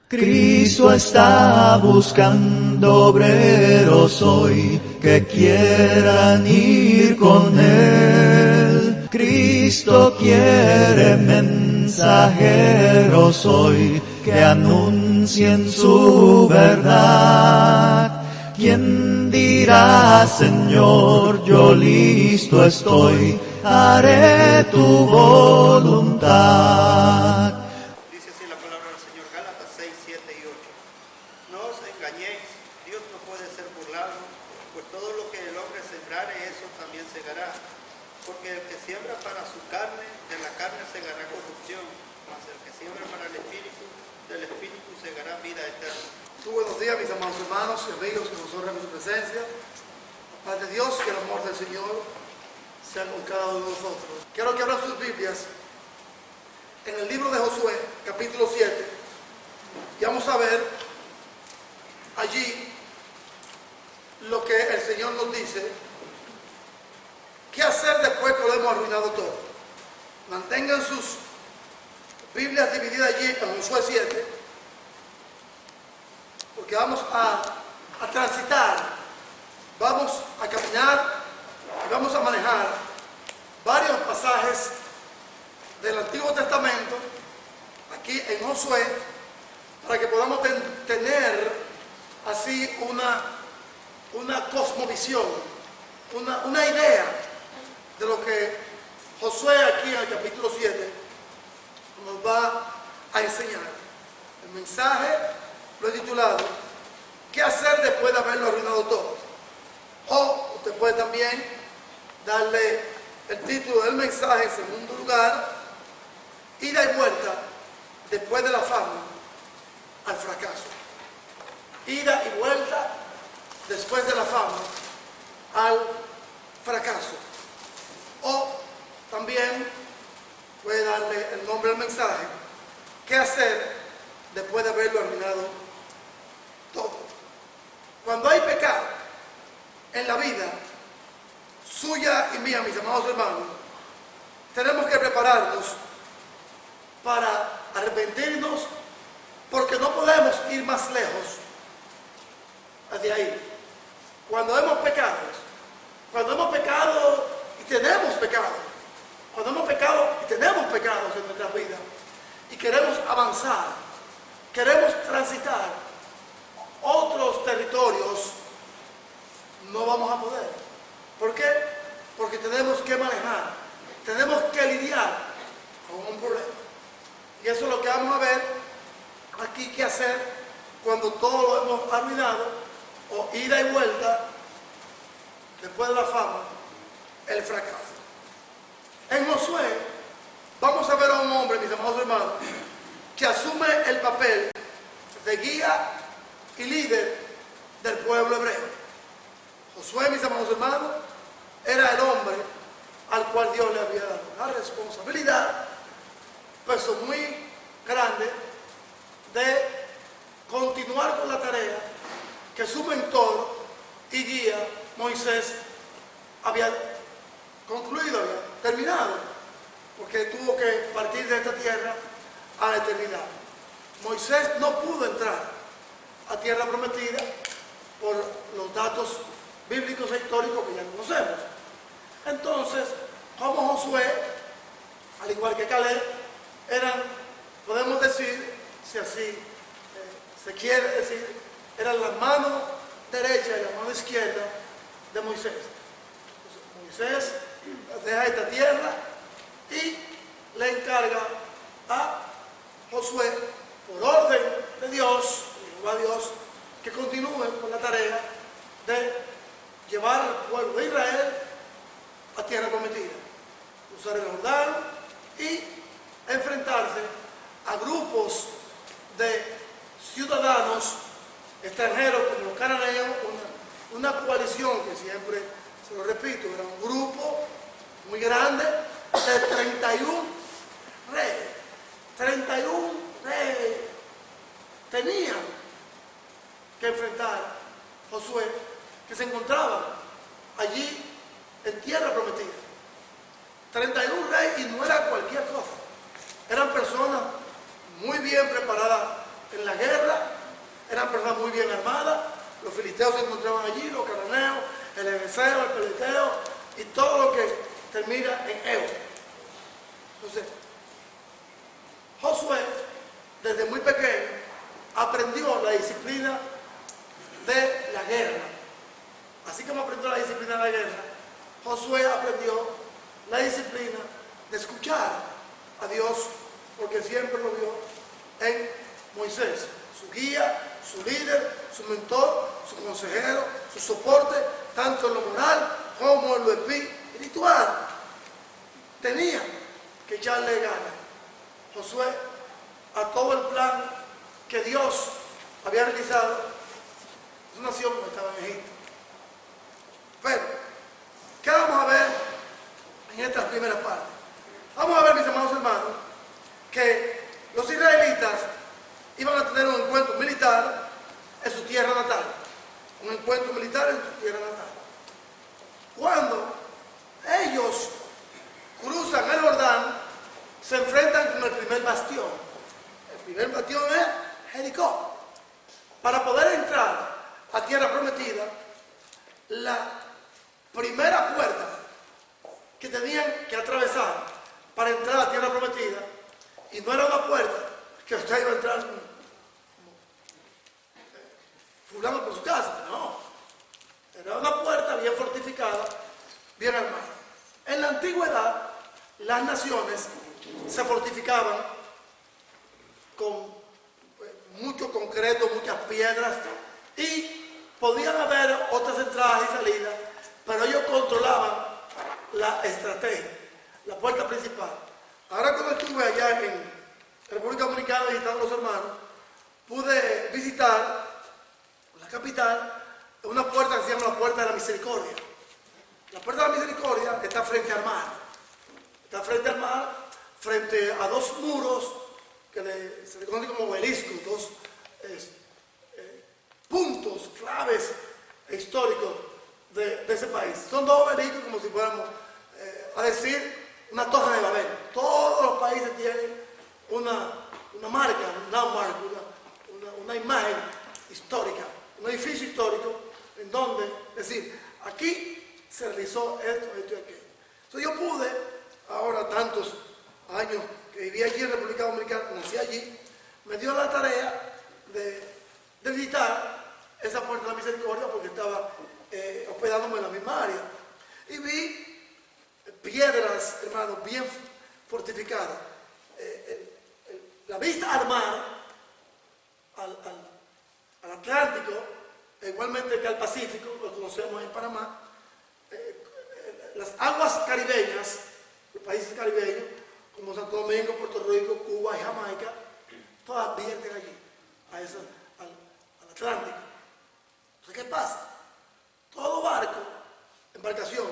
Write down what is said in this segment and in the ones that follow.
Cristo está buscando obreros hoy que quieran ir con Él. Cristo quiere mensajeros hoy que anuncien su verdad. ¿Quién dirá, Señor, yo listo estoy, haré tu voluntad? Dice así la palabra del Señor, Gálatas 6, 7 y 8. No os engañéis, Dios no puede ser burlado, pues todo lo que el hombre sembrare, eso también segará. Porque el que siembra para su carne, de la carne segará corrupción, mas el que siembra para el Espíritu, del Espíritu segará vida eterna. Muy buenos días, mis amados hermanos y amigos que nos honran en su presencia. La paz de Dios y el amor del Señor sea con cada uno de nosotros. Quiero que abran sus Biblias en el libro de Josué, capítulo 7, y vamos a ver allí lo que el Señor nos dice. ¿Qué hacer después que lo hemos arruinado todo? Mantengan sus Biblias divididas allí en Josué 7, porque vamos a transitar, vamos a caminar y vamos a manejar varios pasajes del Antiguo Testamento aquí en Josué, para que podamos tener así una cosmovisión, una idea de lo que Josué aquí en el capítulo 7 nos va a enseñar. El mensaje lo he titulado ¿qué hacer después de haberlo arruinado todo? O usted puede también darle el título del mensaje en segundo lugar, ida y vuelta después de la fama al fracaso. Ida y vuelta después de la fama al fracaso. O también puede darle el nombre del mensaje, ¿qué hacer después de haberlo arruinado todo? Cuando hay pecado en la vida suya y mía, mis amados hermanos, tenemos que prepararnos para arrepentirnos, porque no podemos ir más lejos de ahí. Cuando hemos pecado y tenemos pecado, cuando hemos pecado y tenemos pecados en nuestras vidas y queremos avanzar, queremos transitar otros territorios, no vamos a poder. ¿Por qué? Porque tenemos que manejar, tenemos que lidiar con un problema. Y eso es lo que vamos a ver aquí, qué hacer cuando todo lo hemos arruinado, o ida y vuelta después de la fama, el fracaso. En Josué vamos a ver a un hombre, mis amados hermanos, que asume el papel de guía y líder del pueblo hebreo. Josué, mis amados hermanos, era el hombre al cual Dios le había dado la responsabilidad, peso muy grande, de continuar con la tarea que su mentor y guía Moisés había concluido, había terminado, porque tuvo que partir de esta tierra a la eternidad. Moisés no pudo entrar a tierra prometida por los datos bíblicos e históricos que ya conocemos. Entonces, como Josué, al igual que Caleb, eran, podemos decir, si así se quiere decir, eran la mano derecha y la mano izquierda de Moisés. Entonces, Moisés deja esta tierra y le encarga a Josué, por orden de Dios, a Dios, que continúe con la tarea de llevar al pueblo de Israel a tierra prometida, cruzar el Jordán y enfrentarse a grupos de ciudadanos extranjeros como los cananeos, una coalición que siempre, se lo repito, era un grupo muy grande de 31 reyes. 31 reyes tenían que enfrentar Josué, que se encontraban allí en tierra prometida. 31 reyes, y no era cualquier cosa. Eran personas muy bien preparadas en la guerra, eran personas muy bien armadas. Los filisteos se encontraban allí, los cananeos, el ebeseo, el peleteo y todo lo que termina en Eo. Entonces, Josué, desde muy pequeño, aprendió la disciplina de la guerra. Así como aprendió la disciplina de la guerra, Josué aprendió la disciplina de escuchar a Dios, porque siempre lo vio en Moisés, su guía, su líder, su mentor, su consejero, su soporte, tanto en lo moral como en lo espiritual. Tenía que echarle ganas Josué a todo el plan que Dios había realizado. Su nación estaba en Egipto. Pero, ¿qué vamos a ver en estas primeras partes? Vamos a ver, mis amados hermanos, que los israelitas iban a tener un encuentro militar en su tierra natal. Un encuentro militar en su tierra natal. Cuando ellos cruzan el Jordán, se enfrentan con el primer bastión. El primer bastión es Jericó. Para poder entrar a tierra prometida, la primera puerta que tenían que atravesar para entrar a tierra prometida, y no era una puerta que usted iba a entrar fulano por su casa, no. Era una puerta bien fortificada, bien armada. En la antigüedad, las naciones se fortificaban con mucho concreto, muchas piedras, y podían haber otras entradas y salidas, pero ellos controlaban la estrategia, la puerta principal. Ahora, cuando estuve allá en República Dominicana visitando a los hermanos, pude visitar la capital, una puerta que se llama la Puerta de la Misericordia. La Puerta de la Misericordia está frente al mar. Está frente al mar, frente a dos muros que se le conocen como obeliscos, dos puntos claves e históricos de ese país. Son dos obeliscos como si fuéramos a decir una torre de Babel. Todos los países tienen una marca, un landmark, una imagen histórica, un edificio histórico en donde decir, aquí se realizó esto y aquello. Entonces yo pude, ahora tantos años que viví allí en República Dominicana, nací allí, me dio la tarea de visitar esa Puerta de la Misericordia porque estaba hospedándome en la misma área. Y vi piedras, hermanos, bien fortificadas. La vista al mar, al Atlántico, igualmente que al Pacífico, lo conocemos en Panamá, las aguas caribeñas, los países caribeños, como Santo Domingo, Puerto Rico, Cuba y Jamaica, todas vierten allí, al Atlántico. Entonces, ¿qué pasa? Todo barco, embarcación,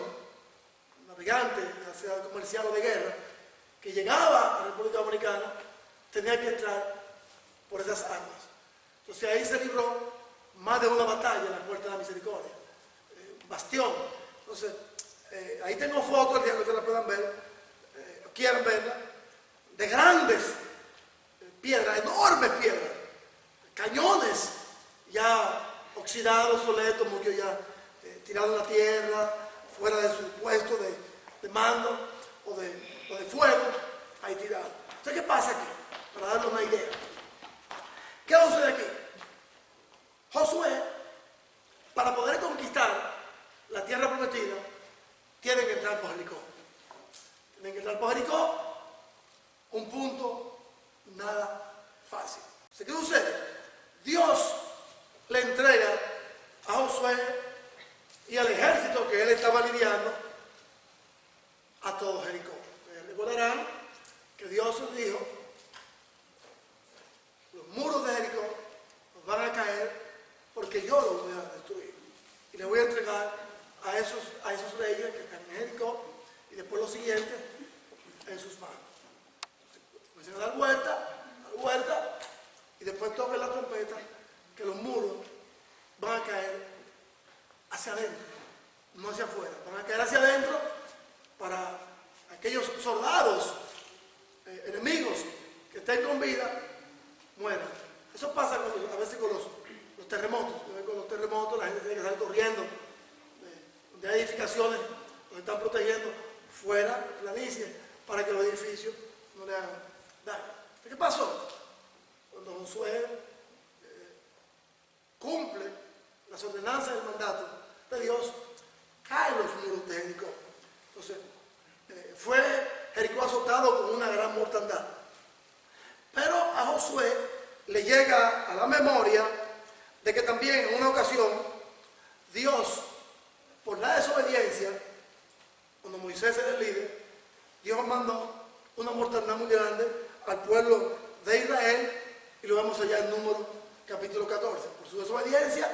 navegante, ya sea comercial o de guerra, que llegaba a la República Dominicana, tenía que entrar por esas aguas. Entonces ahí se libró más de una batalla en la Puerta de la Misericordia, bastión. Entonces, ahí tengo fotos, el día que ustedes la puedan ver, quieran verla, de grandes piedras, enormes piedras, cañones ya oxidados, soletos, muchos ya tirados en la tierra, fuera de su puesto de mando o de fuego, ahí tirados. Entonces, ¿qué pasa aquí? Para darles una idea. ¿Qué sucede aquí? Josué, para poder conquistar la tierra prometida, tiene que entrar por Jericó. Tienen que entrar por Jericó, un punto nada fácil. ¿Qué sucede? Dios le entrega a Josué y al ejército que él estaba lidiando a todo Jericó. Recordarán que Dios dijo, los muros de Jericó nos van a caer porque yo los voy a destruir. Y le voy a entregar a esos reyes que están en Jericó y después los siguientes en sus manos. Comienzan a dar vuelta, y después toquen la trompeta que los muros van a caer hacia adentro, no hacia afuera. Van a caer hacia adentro para aquellos soldados enemigos que estén con vida, mueran Eso pasa a veces con los terremotos. Con los terremotos la gente tiene que salir corriendo. Donde hay edificaciones, donde están protegiendo fuera, planicie, para que los edificios no le hagan daño. ¿Qué pasó? Cuando Josué cumple las ordenanzas del mandato de Dios, caen los muros de Jericó. Entonces, fue Jericó azotado con una gran mortandad. Pero a Josué le llega a la memoria de que también en una ocasión Dios, por la desobediencia, cuando Moisés era el líder, Dios mandó una mortandad muy grande al pueblo de Israel, y lo vemos allá en Números capítulo 14. Por su desobediencia,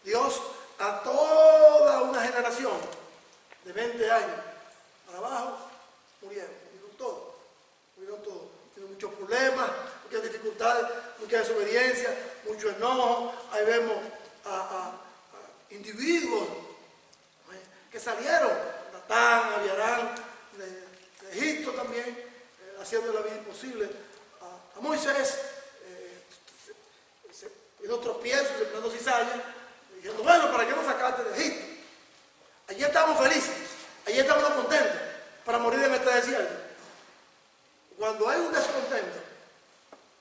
Dios a toda una generación de 20 años para abajo murieron todos. Tienen muchos problemas, muchas dificultades, mucha desobediencia, mucho enojo. Ahí vemos a individuos que salieron, Datán, Abiarán, de Egipto también, haciendo la vida imposible a Moisés, en otros pies, sembrando cizaña, diciendo, bueno, ¿para qué nos sacaste de Egipto? Allí estamos felices, allí estamos contentos para morir en este desierto. Cuando hay un descontento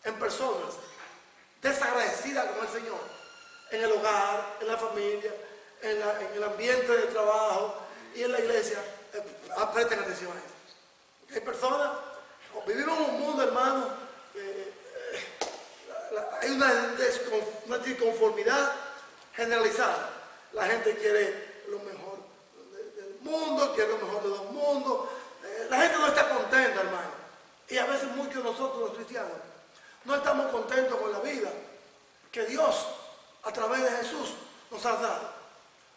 en personas desagradecidas con el Señor, en el hogar, en la familia, en el ambiente de trabajo y en la iglesia, presten atención a eso. Hay personas, vivimos en un mundo, hermano, hay una disconformidad generalizada. La gente quiere lo mejor del mundo, quiere lo mejor de los mundos. La gente no está contenta, hermano. Y a veces muchos de nosotros los cristianos no estamos contentos con la vida que Dios a través de Jesús nos ha dado.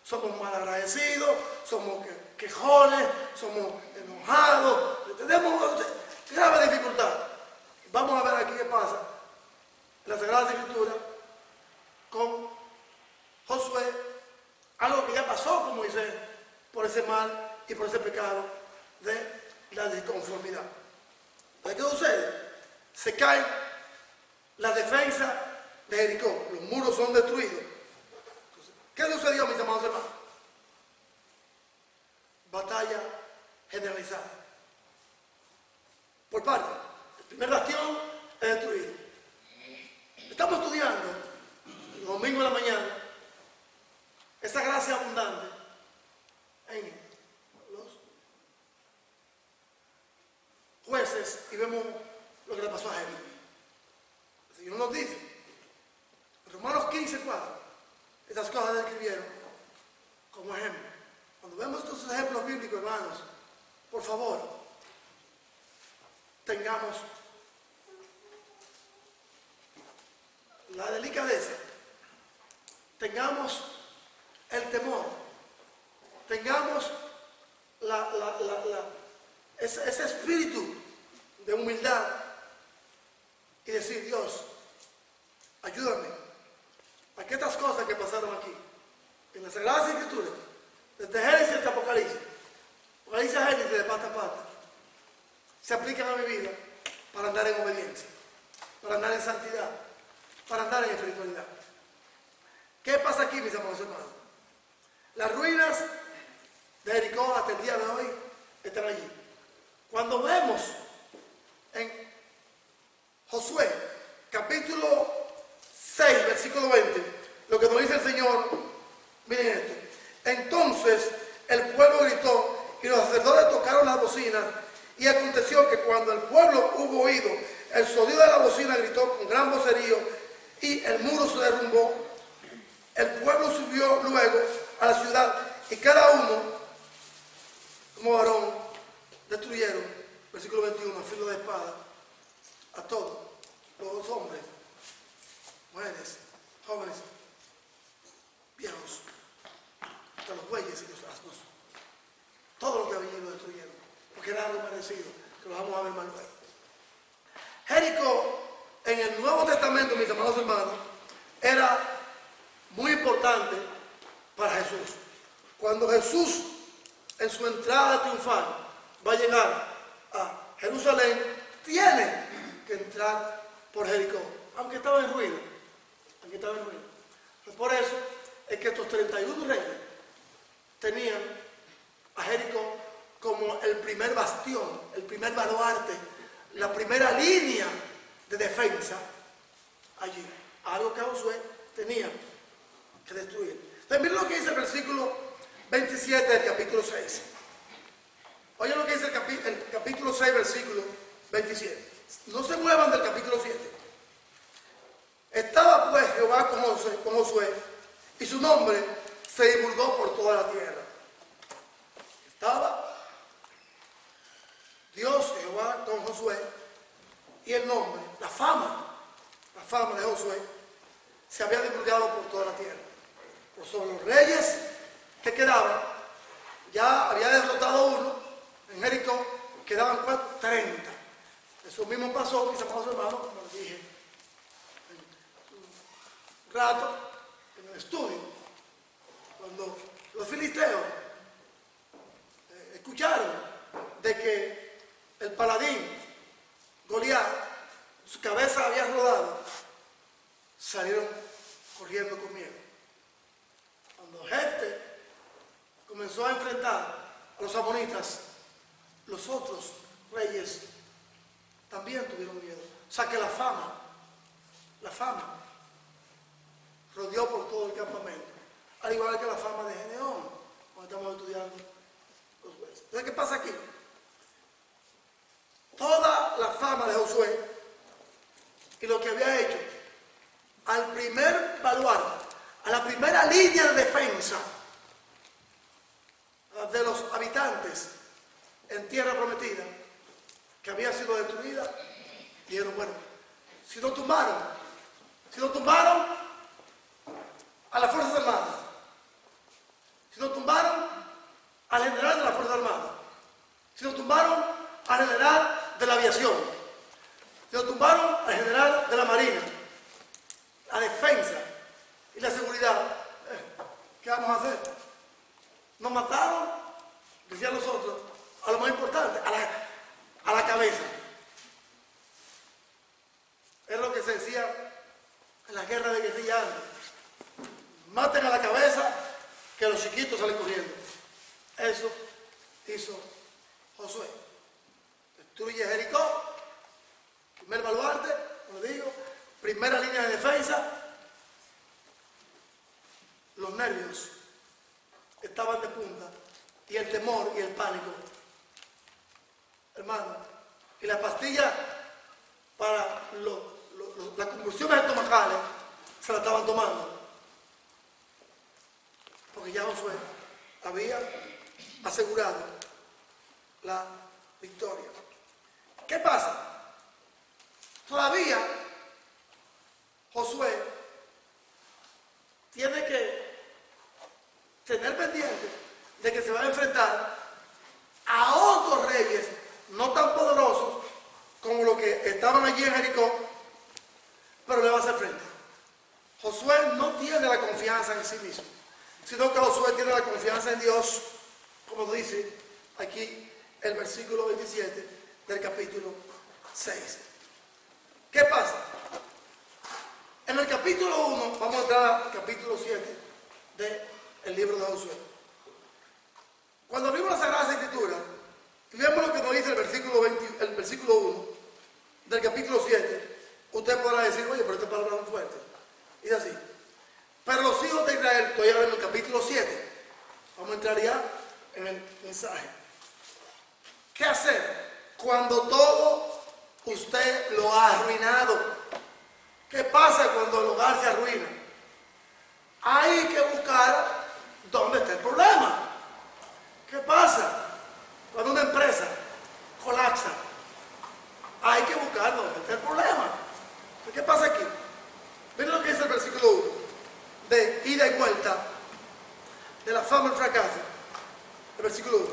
Somos malagradecidos, somos quejones, somos enojados, tenemos grave dificultad. Vamos a ver aquí qué pasa en la Sagrada Escritura con Josué, algo que ya pasó con Moisés por ese mal y por ese pecado de la disconformidad. ¿Qué sucede? Se cae la defensa de Jericó, los muros son destruidos. Entonces, ¿qué sucedió, mis amados hermanos? Batalla generalizada. Por parte, el primer bastión es destruido. Estamos estudiando el domingo en la mañana esa gracia abundante en los Jueces y vemos lo que le pasó a Jericó. El Señor nos dice, en Romanos 15:4, estas cosas describieron como ejemplo. Cuando vemos estos ejemplos bíblicos, hermanos, por favor, tengamos la delicadeza, tengamos el temor, tengamos ese espíritu de humildad y decir, Dios, ayúdame a que estas cosas que pasaron aquí en las Sagradas Escrituras, desde Génesis hasta Apocalipsis, Apocalipsis a Génesis de pata a pata, se aplican a mi vida para andar en obediencia, para andar en santidad, para andar en espiritualidad. ¿Qué pasa aquí, mis amados hermanos? Las ruinas de Jericó hasta el día de hoy están allí. Cuando vemos en Josué, capítulo 6, versículo 20, lo que nos dice el Señor, miren esto. Entonces el pueblo gritó y los sacerdotes tocaron las bocinas, y aconteció que cuando el pueblo hubo oído el sonido de la bocina, gritó con gran vocerío y el muro se derrumbó. El pueblo subió luego a la ciudad y cada uno, como varón, destruyeron, versículo 21, a filo de espada, a todos los hombres, mujeres, jóvenes, viejos, hasta los bueyes y los asnos. Todo lo que había lo destruyeron, porque era algo merecido, que lo vamos a ver más luego. Jericó, en el Nuevo Testamento, mis amados hermanos, era muy importante para Jesús. Cuando Jesús, en su entrada triunfal, va a llegar a Jerusalén, tiene que entrar por Jericó. aunque estaba en ruina. Por eso es que estos 31 reyes tenían a Jericó como el primer bastión, el primer baluarte, la primera línea de defensa allí. Algo que Josué tenía que destruir. Entonces, miren lo que dice el versículo 27 del capítulo 6. Oye lo que dice el capítulo 6, versículo 27. No se muevan del capítulo 7. Estaba pues Jehová con Josué, y su nombre se divulgó por toda la tierra. Estaba Dios, Jehová, con Josué, y el nombre, la fama de Josué se había divulgado por toda la tierra. Por sobre los reyes que quedaban, ya había derrotado uno en Jericó, quedaban 30. Eso mismo pasó, mis amados hermanos, como les dije, un rato en el estudio, cuando los filisteos escucharon de que el paladín Goliat, su cabeza había rodado, salieron corriendo con miedo. Cuando Jefte comenzó a enfrentar a los amonitas, los otros reyes también tuvieron miedo. O sea que la fama rodeó por todo el campamento, al igual que la fama de Gedeón, cuando estamos estudiando los jueces. Entonces, ¿qué pasa aquí? Toda la fama de Josué y lo que había hecho al primer baluarte, a la primera línea de defensa de los habitantes en tierra prometida, que había sido destruida, dijeron, bueno, si no tumbaron a las Fuerzas Armadas, si no tumbaron al general de las Fuerzas Armadas, si no tumbaron al general de la aviación, si no tumbaron al general de la Marina, la defensa y la seguridad, ¿qué vamos a hacer? Nos mataron, decían los otros, a lo más importante, a la cabeza. Es lo que se decía en la guerra de guerrilla antes. Maten a la cabeza, que los chiquitos salen corriendo. Eso hizo Josué. Destruye Jericó, primer baluarte, como digo, primera línea de defensa. Los nervios estaban de punta, y el temor y el pánico, hermano, y la pastilla para las convulsiones estomacales se la estaban tomando, porque ya Josué había asegurado la victoria. ¿Qué pasa? Todavía Josué tiene que tener pendiente de que se va a enfrentar a otros reyes no tan poderosos como los que estaban allí en Jericó, pero le va a hacer frente. Josué no tiene la confianza en sí mismo, sino que Josué tiene la confianza en Dios, como dice aquí el versículo 27 del capítulo 6. ¿Qué pasa? En el capítulo 1, vamos a entrar al capítulo 7 del libro de Josué. Cuando abrimos la Sagrada Escritura y vemos lo que nos dice el versículo 1 del capítulo 7, usted podrá decir, oye, pero esta palabra es muy fuerte. Y así. Pero los hijos de Israel, estoy hablando en el capítulo 7. Vamos a entrar ya en el mensaje. ¿Qué hacer cuando todo usted lo ha arruinado? ¿Qué pasa cuando el hogar se arruina? Hay que buscar dónde está el problema. ¿Qué pasa cuando una empresa colapsa? Hay que buscar dónde está el problema. ¿Qué pasa aquí? Miren lo que dice el versículo 1, de ida y vuelta, de la fama y el fracaso. El versículo 1.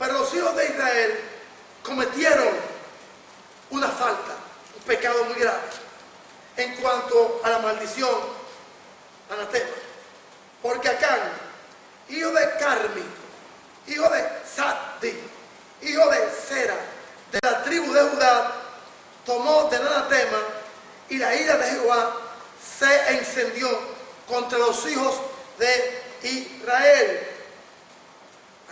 Pero los hijos de Israel cometieron una falta, un pecado muy grave, en cuanto a la maldición, anatema. Porque Acán, hijo de Carmi, hijo de Zaddi, hijo de Sera, de la tribu de Judá, tomó del anatema y la ira de Jehová se encendió contra los hijos de Israel.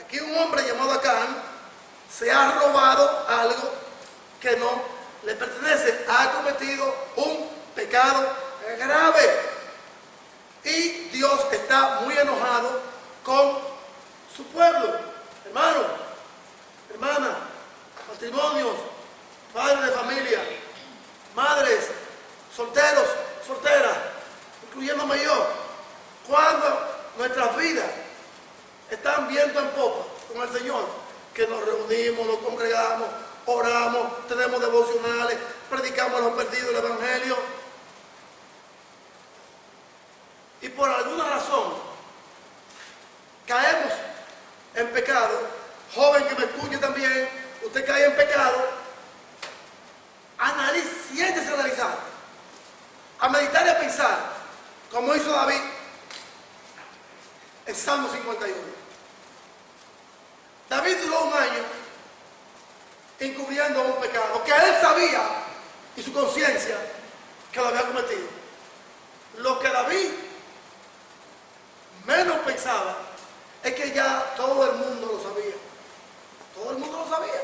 Aquí un hombre llamado Acán se ha robado algo que no le pertenece, ha cometido un pecado grave y Dios está muy enojado con su pueblo. Hermano, hermana, matrimonios, padres de familia, madres, solteros, solteras, incluyéndome yo, cuando nuestras vidas están viendo en popa con el Señor, que nos reunimos, nos congregamos, oramos, tenemos devocionales, predicamos a los perdidos el Evangelio, y por alguna razón caemos en pecado. Joven que me escuche también, usted cae en pecado, siéntese a analizar, a meditar y a pensar, como hizo David en Salmo 51. David duró un año encubriendo un pecado que él sabía y su conciencia que lo había cometido. Lo que David menos pensaba es que ya todo el mundo lo sabía. Todo el mundo lo sabía.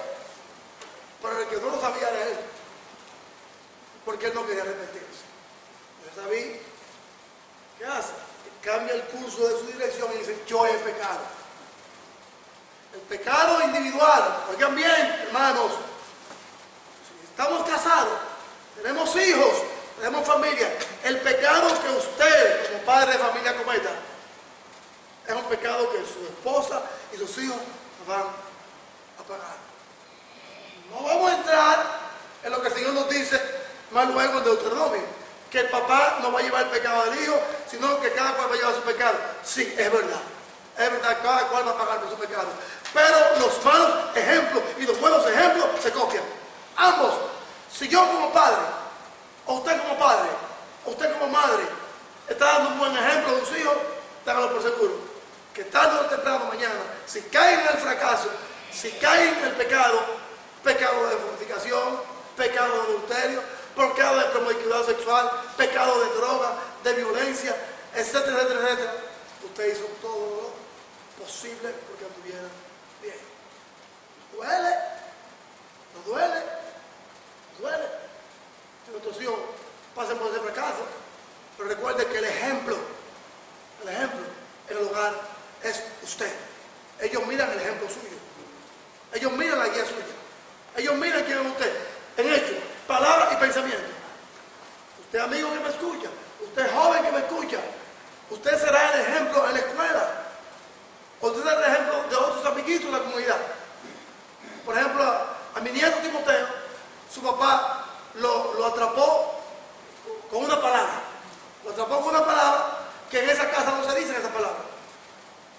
Pero el que no lo sabía era él. Porque él no quería arrepentirse. Entonces David, ¿qué hace? Cambia el curso de su dirección y dice, yo he pecado. El pecado individual. Oigan bien, hermanos. Si estamos casados, tenemos hijos, tenemos familia. El pecado que usted, como padre de familia, cometa, es un pecado que su esposa y sus hijos van a pagar. No vamos a entrar en lo que el Señor nos dice más luego en Deuteronomio, que el papá no va a llevar el pecado del hijo, sino que cada cual va a llevar su pecado. Sí, es verdad, cada cual va a pagar por su pecado. Pero los malos ejemplos y los buenos ejemplos se copian. Ambos, si yo como padre, o usted como padre, o usted como madre, está dando un buen ejemplo de sus hijos, téngalo por seguro que tarde o temprano mañana, si caen en el fracaso, si caen en el pecado, pecado de fornicación, pecado de adulterio, pecado de promiscuidad sexual, pecado de droga, de violencia, etcétera, etcétera, etcétera, usted hizo todo lo posible porque anduviera bien. ¿Duele? ¿No duele? ¿No duele? Que nuestros hijos pasen por ese fracaso, pero recuerde que el ejemplo en el hogar es usted. Ellos miran el ejemplo suyo. Ellos miran la guía suya. Ellos miran quién es usted. En hecho, palabras y pensamientos. Usted amigo que me escucha. Usted joven que me escucha. Usted será el ejemplo en la escuela. Usted será el ejemplo de otros amiguitos en la comunidad. Por ejemplo, a mi nieto Timoteo, su papá lo atrapó con una palabra. Lo atrapó con una palabra que en esa casa no se dice esa palabra.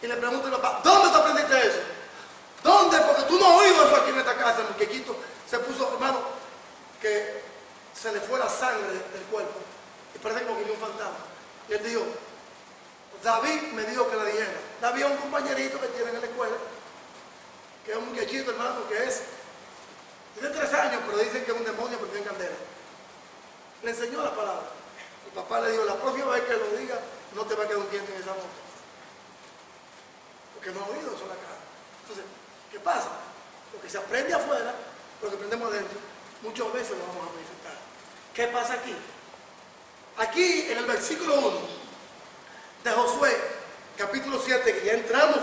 Y le pregunto al papá, ¿dónde te aprendiste eso? ¿Dónde? Porque tú no has oído eso aquí en esta casa. El muchachito se puso, hermano, que se le fue la sangre del cuerpo. Y parece como que vio un fantasma. Y él dijo, David me dijo que la dijera. David es un compañerito que tienen en la escuela, que es un muchachito, hermano, que tiene 3 años, pero dicen que es un demonio porque tiene candela. Le enseñó la palabra. El papá le dijo, la próxima vez que lo diga, no te va a quedar un diente en esa boca. Porque no ha oído eso en la cara. Entonces, ¿qué pasa? Lo que se aprende afuera, lo que aprendemos adentro, muchas veces lo vamos a manifestar. ¿Qué pasa aquí? Aquí, en el versículo 1 de Josué, capítulo 7, que ya entramos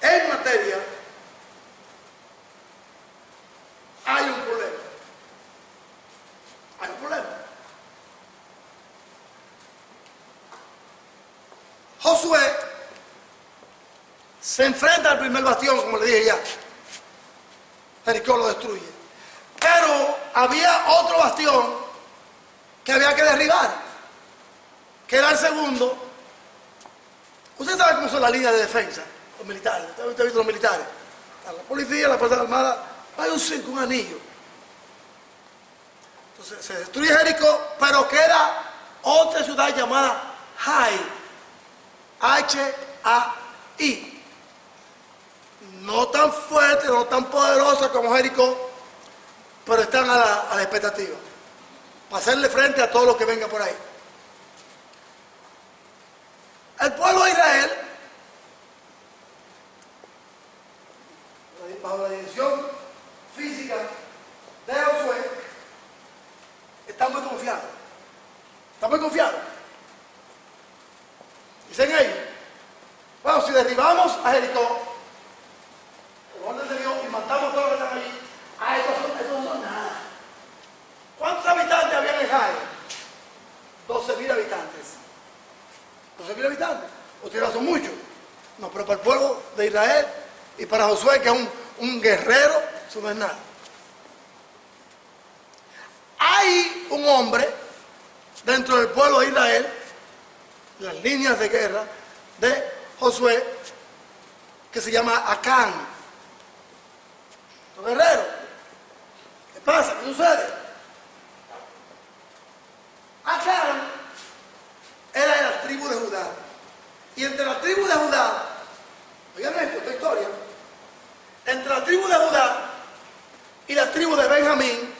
en materia, hay un problema. Hay un problema. Josué se enfrenta al primer bastión, como le dije ya. Jericó lo destruye. Pero había otro bastión que había que derribar, que era el segundo. Usted sabe cómo son las líneas de defensa, los militares. Usted ha visto los militares. La policía, la Fuerza Armada, hay un circo, un anillo. Entonces se destruye Jericó, pero queda otra ciudad llamada Hai. H-A-I. No tan fuerte, no tan poderosa como Jericó, pero están a la expectativa. para hacerle frente a todo lo que venga por ahí. El pueblo de Israel, bajo la dirección física de Josué, está muy confiado. Está muy confiado. Dicen ellos, bueno, si derribamos a Jericó, por orden de Dios, y matamos a todos los que están allí, estos no son nada. ¿Cuántos habitantes había en Jai? 12.000 habitantes. 12.000 habitantes. Ustedes son muchos. No, pero para el pueblo de Israel y para Josué, que es un guerrero, eso no es nada. Hay un hombre dentro del pueblo de Israel, las líneas de guerra de Josué, que se llama Acán. Un guerrero. ¿Qué pasa? ¿Qué sucede? Acán era de la tribu de Judá. Y entre la tribu de Judá, oigan esto, esta historia, entre la tribu de Judá y la tribu de Benjamín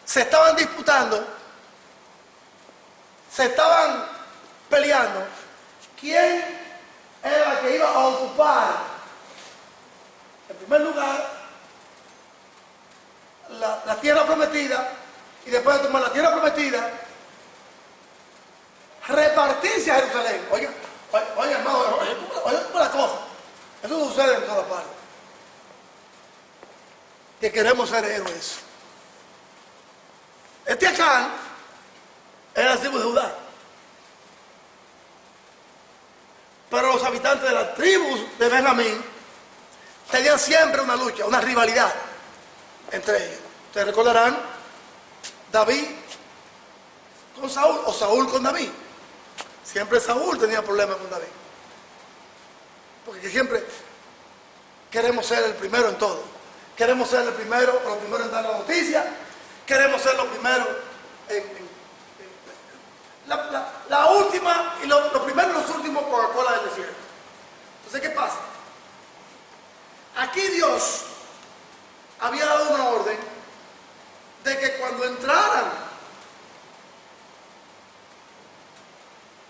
se estaban disputando, se estaban peleando quién era el que iba a ocupar en primer lugar la tierra prometida, y después de tomar la tierra prometida, repartirse a Jerusalén. Oiga, hermano, oiga la cosa. Eso sucede en todas partes. Que queremos ser héroes. Este Acán era la tribu de Judá. Pero los habitantes de las tribus de Benjamín tenían siempre una lucha, una rivalidad entre ellos. Ustedes recordarán David con Saúl o Saúl con David. Siempre Saúl tenía problemas con David. Porque siempre queremos ser el primero en todo. Queremos ser el primero, los primeros en dar la noticia. Queremos ser los primeros la última y los primeros y los últimos Coca-Cola del desierto. Entonces, ¿qué pasa? Aquí Dios había dado una orden de que cuando entraran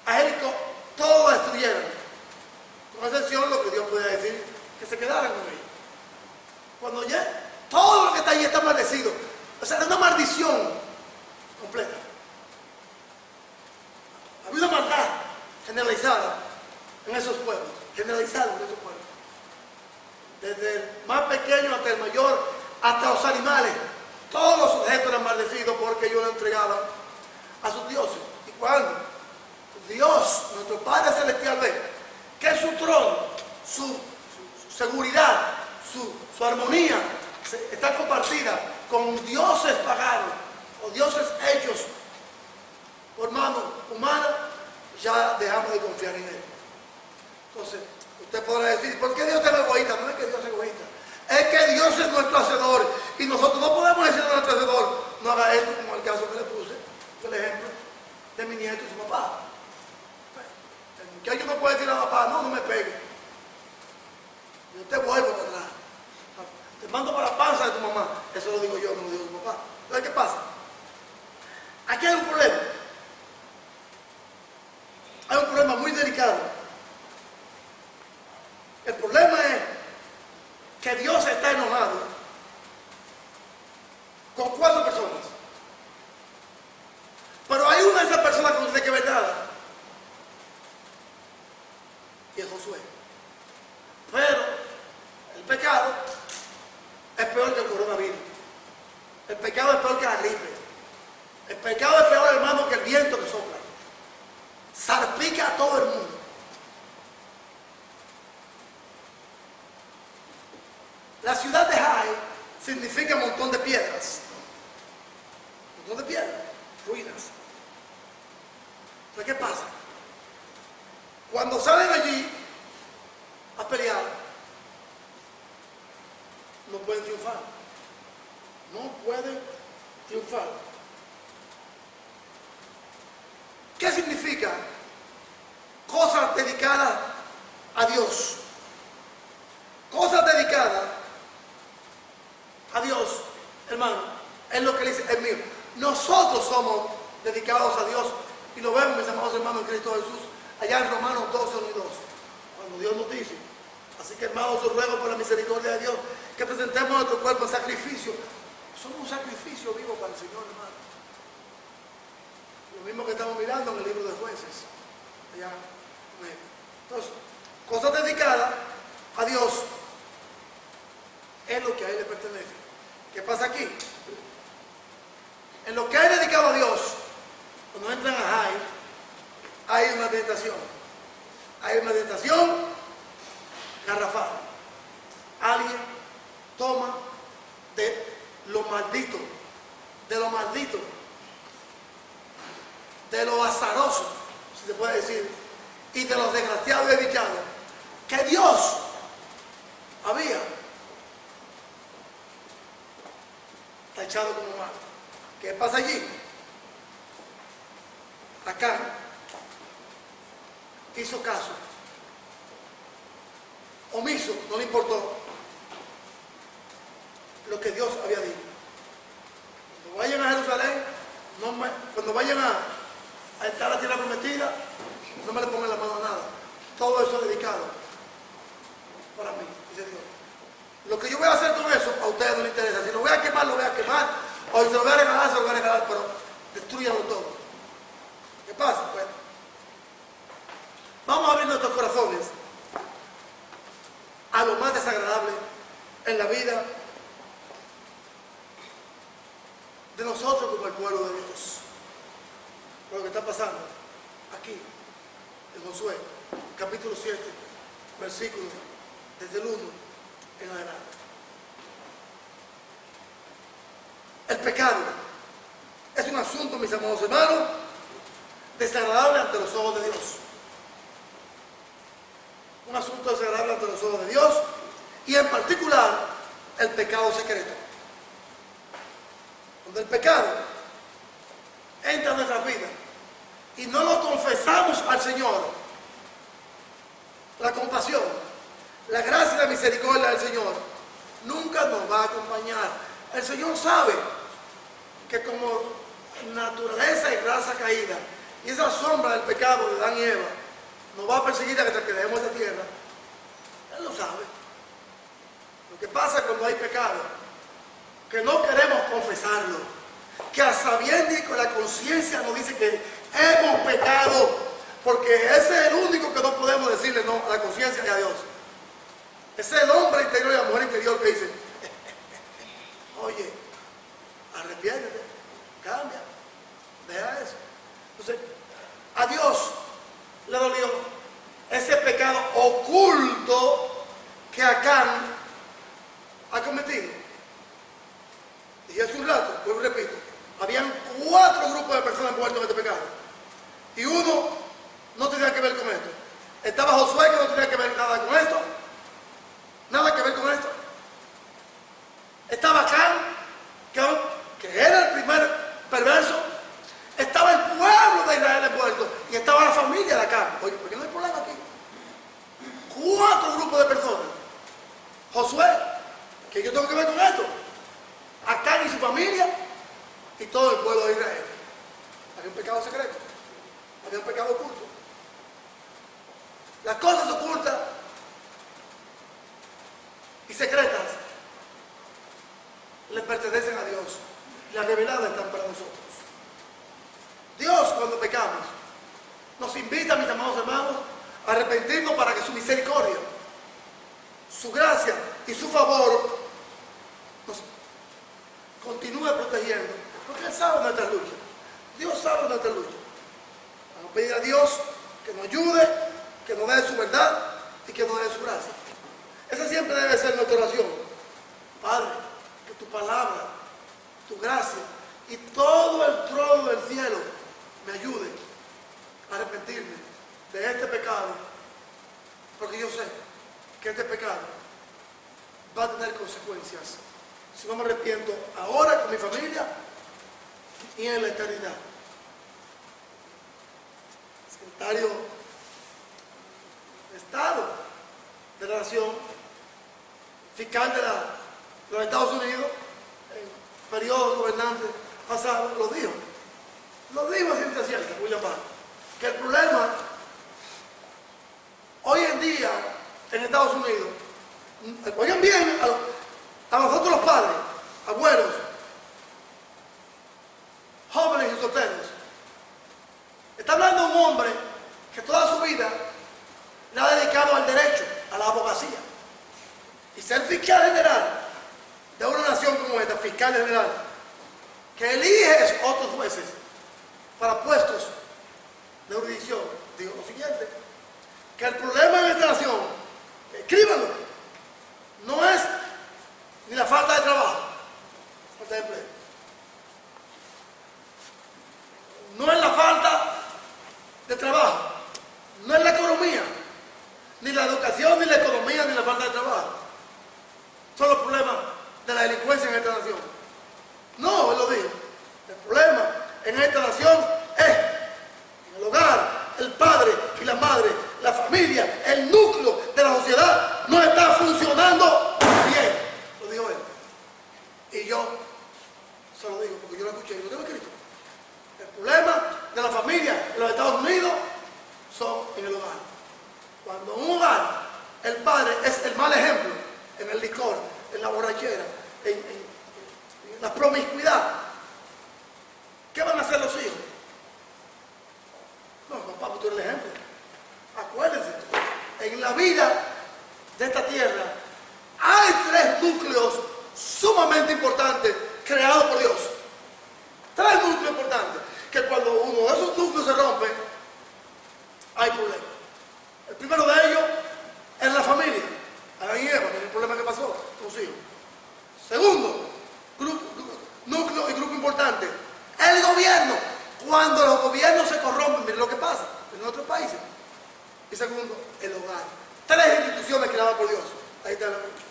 a Jericó, todo lo destruyeran, con excepción de lo que Dios podía decir, que se quedaran con ellos. Cuando ya todo lo que está allí está maldecido, o sea, es una maldición completa. Había una maldad generalizada en esos pueblos, desde el más pequeño hasta el mayor, hasta los animales. Todos los objetos eran maldecidos porque ellos lo entregaban a sus dioses. Y cuando Dios, nuestro Padre Celestial, ve que su trono, su seguridad, su armonía está compartida con dioses paganos o dioses hechos por mano humana, ya dejamos de confiar en él. Entonces, usted podrá decir, ¿por qué Dios es egoísta? No es que Dios es egoísta, es que Dios es nuestro hacedor y nosotros no podemos decir a nuestro hacedor, no haga esto, como el caso que le puse, el ejemplo de mi nieto y su papá. El muchacho no puede decir a papá, no me pegue, yo te vuelvo para atrás, te mando para la panza de tu mamá. Eso lo digo yo, no lo digo tu papá. Entonces, ¿qué pasa? Aquí hay un problema. Hay un problema muy delicado. El problema es que Dios está enojado con 4 personas. Pero hay una de esas personas que no tiene que ver nada. Y es Josué. Pero el pecado es peor que el coronavirus. El pecado es peor que la gripe. El pecado es peor, hermano, que el viento que sopla. Salpica a todo el mundo. La ciudad de Jai significa un montón de piedras. Un montón de piedras, ruinas. Entonces, ¿qué pasa? Cuando salen allí a pelear, no pueden triunfar. No pueden triunfar. ¿Qué significa? Cosas dedicadas a Dios. Cosas dedicadas a Dios, hermano, es lo que le dice, es mío. Nosotros somos Cristo Jesús, allá en Romanos 12, 1 y 2, cuando Dios nos dice: así que, hermanos, os ruego por la misericordia de Dios que presentemos nuestro cuerpo en sacrificio. Somos un sacrificio vivo para el Señor, hermano. Lo mismo que estamos mirando en el libro de Jueces. Allá. Entonces, cosas dedicadas a Dios es lo que a Él le pertenece. ¿Qué pasa aquí? En lo que hay dedicado a Dios, cuando entran a Jai, hay una tentación. Hay una tentación garrafal. Alguien toma de lo maldito, de lo maldito, de lo azaroso, si se puede decir, y de los desgraciados y dedicados, que Dios había tachado como malo. ¿Qué pasa allí? Acá hizo caso, omiso, no le importó lo que Dios había dicho. Cuando vayan a Jerusalén, cuando vayan a entrar a la tierra prometida, no me le pongan la mano a nada. Todo eso es dedicado para mí, dice Dios. Lo que yo voy a hacer con eso, a ustedes no les interesa. Si lo voy a quemar, lo voy a quemar. O si se lo voy a regalar, se lo voy a regalar, pero destruyanlo todo. ¿Qué pasa? Bueno, vamos a abrir nuestros corazones a lo más desagradable en la vida de nosotros como el pueblo de Dios. Por lo que está pasando aquí en Josué, capítulo 7, versículo desde el 1 en adelante. El pecado es un asunto, mis amados hermanos, desagradable ante los ojos de Dios. Un asunto desagradable ante los ojos de Dios, y en particular el pecado secreto. Cuando el pecado entra en nuestras vidas y no lo confesamos al Señor, la compasión, la gracia y la misericordia del Señor nunca nos va a acompañar. El Señor sabe que como naturaleza y raza caída, y esa sombra del pecado de Adán y Eva nos va a perseguir hasta que dejemos esta tierra, Él lo sabe. Lo que pasa cuando hay pecado, que no queremos confesarlo, que a sabiendas y con la conciencia nos dice que hemos pecado, porque ese es el único que no podemos decirle no a la conciencia y a Dios. Ese es el hombre interior y la mujer interior que dice: oye, arrepiéntete, cambia, deja eso. Entonces, a Dios le dolió ese pecado oculto que Acán ha cometido. Y hace un rato, pues repito, habían 4 grupos de personas muertas en este pecado. Y uno no tenía que ver con esto. Estaba Josué, que no tenía que ver nada con esto. Nada que ver con esto. Estaba Acán, que era el primer perverso. Estaba el pueblo de Israel envuelto. Y estaba la familia de Acán. Oye, ¿por qué no hay problema aquí? 4 grupos de personas. Josué, que yo tengo que ver con esto. Acán y su familia y todo el pueblo de Israel. Había un pecado secreto, había un pecado oculto. Las cosas ocultas y secretas le pertenecen a Dios. Las reveladas están para nosotros. Dios, cuando pecamos, nos invita, mis amados hermanos, a arrepentirnos para que su misericordia, su gracia y su favor nos continúe protegiendo, porque Él sabe nuestra lucha. Dios sabe nuestra lucha. Vamos a pedir a Dios que nos ayude, que nos dé su verdad y que nos dé su gracia. Esa siempre debe ser nuestra oración. Padre, que tu palabra, tu gracia y todo el trono del cielo me ayude a arrepentirme de este pecado, porque yo sé que este pecado va a tener consecuencias si no me arrepiento ahora con mi familia y en la eternidad. Secretario de Estado de la Nación, fiscal de los Estados Unidos, en periodo gobernante pasado, lo dijo a ciencia cierta, William Barr, que el problema hoy en día en Estados Unidos, oigan bien a nosotros los padres, abuelos, jóvenes y solteros, está hablando un hombre que toda su vida le ha dedicado al derecho, a la abogacía, y ser fiscal general de una nación como esta, fiscal general, que elige otros jueces para puestos de jurisdicción, digo lo siguiente, que el problema en esta nación, escríbanlo, no es ni la falta de trabajo, falta de empleo, no es la falta de trabajo, no es la economía, ni la educación, ni la economía, ni la falta de trabajo, son los problemas de la delincuencia en esta nación. No, él lo dijo, el problema en esta nación es en el hogar, el padre y la madre, la familia, el núcleo de la sociedad no está funcionando bien, lo dijo él. Y yo se lo digo porque yo lo escuché y lo tengo escrito. El problema de la familia en los Estados Unidos son en el hogar. Cuando en un hogar el padre es el mal ejemplo, en el licor, en la borrachera, en la promiscuidad, ¿qué van a hacer los hijos? No, papá, tú eres el ejemplo. Acuérdense, en la vida de esta tierra hay 3 núcleos sumamente importantes creados por Dios. 3 núcleos importantes, que cuando uno de esos núcleos se rompe, hay problemas. El primero de ellos es la familia. Adán y Eva, que es el problema que pasó con los hijos. Segundo, núcleo y grupo importante, el gobierno. Cuando los gobiernos se corrompen, miren lo que pasa en otros países. Y segundo, el hogar. 3 instituciones creadas por Dios. Ahí está la lucha.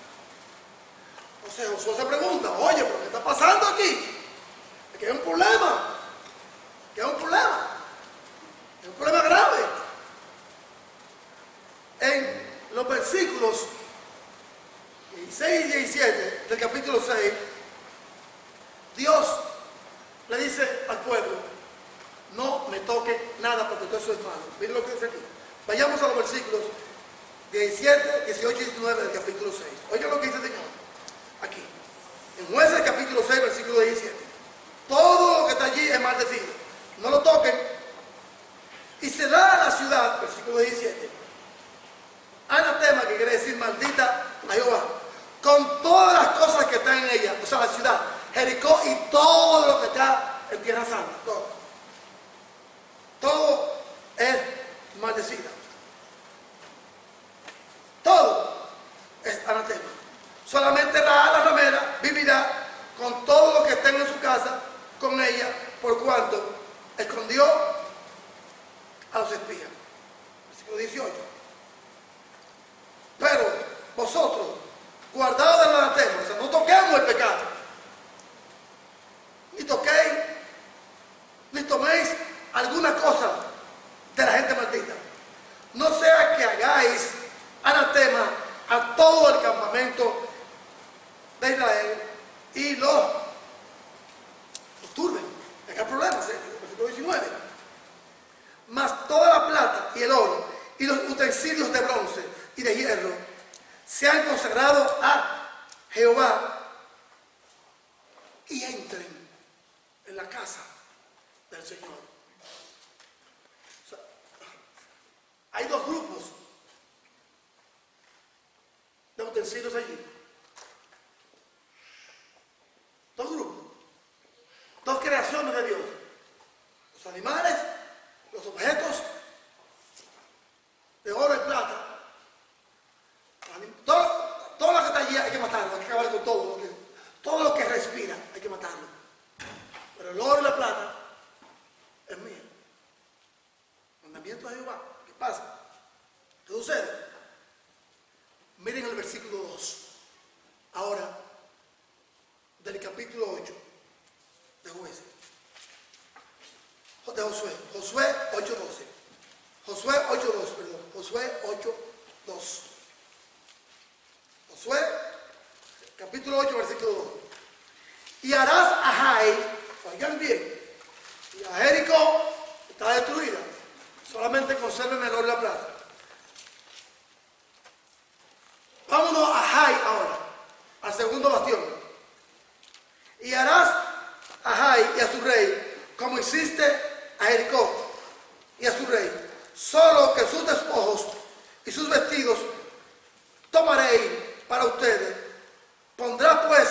O sea, Josué se pregunta, oye, ¿pero qué está pasando aquí? Es que hay un problema. Que hay un problema. Es un problema grave. En los versículos 16 y 17 del capítulo 6, Dios le dice al pueblo, no me toque nada porque todo eso es malo. Miren lo que dice aquí. Vayamos a los versículos 17, 18 y 19 del capítulo 6. Oigan lo que dice el Señor. Aquí. En Jueces capítulo 6, versículo 17. Todo lo que está allí es maldecido. No lo toquen. Y será la ciudad, versículo 17. Anatema, que quiere decir maldita a Jehová, con todas las cosas que están en ella, o sea, la ciudad, Jericó y todo lo que está en Tierra Santa, todo es maldecida. Todo es anatema. Solamente la ramera vivirá con todo lo que estén en su casa, con ella, por cuanto escondió a los espías. Versículo 18. Pero vosotros, guardados del anatema, o sea, no toquemos el pecado, ni toquéis, ni toméis alguna cosa de la gente maldita. No sea que hagáis anatema a todo el campamento de Israel y los turben. Acá hay problemas, versículo 19. Mas toda la plata y el oro y los utensilios de bronce y de hierro se han consagrado a Jehová y entren en la casa del Señor. O sea, hay 2 grupos de utensilios allí. 2 grupos. 2 creaciones de Dios. Los animales, los objetos de oro y plata. Todo lo que está allí hay que matarlo, hay que acabar con todo. Todo lo que respira hay que matarlo. Pero el oro y la plata es mío. Mandamiento de Jehová. ¿Qué pasa? ¿Qué sucede? Miren el versículo 2. Ahora, del capítulo 8 de Jueces. De Josué. Josué 8:12. Josué 8:2, perdón. Josué 8:2. Josué, capítulo 8, versículo 2. Y harás a Jai, oigan bien, y a Jericó está destruida. Solamente conserven el oro y la plata. Vámonos a Jai ahora, al segundo bastión. Y harás a Jai y a su rey como hiciste a Jericó y a su rey. Solo que sus despojos y sus vestidos tomaréis para ustedes. Pondrá pues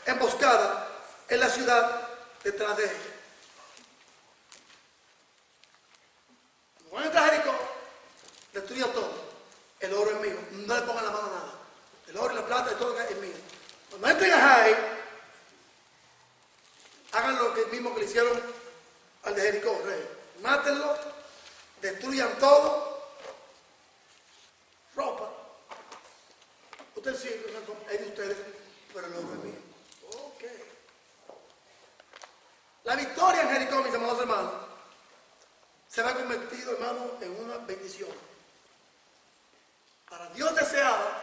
emboscada en la ciudad detrás de ella. Cuando entra a Jericó, destruyan todo. El oro es mío. No le pongan la mano a nada. El oro y la plata y todo es mío. Cuando entren a Jai, hagan lo mismo que le hicieron al de Jericó, rey. Mátenlo, destruyan todo, ropa, utensilios, es de ustedes, pero el oro es mío. Ok. La victoria en Jericó, mis amados hermanos, se va convertido, hermano, en una bendición. Para Dios deseaba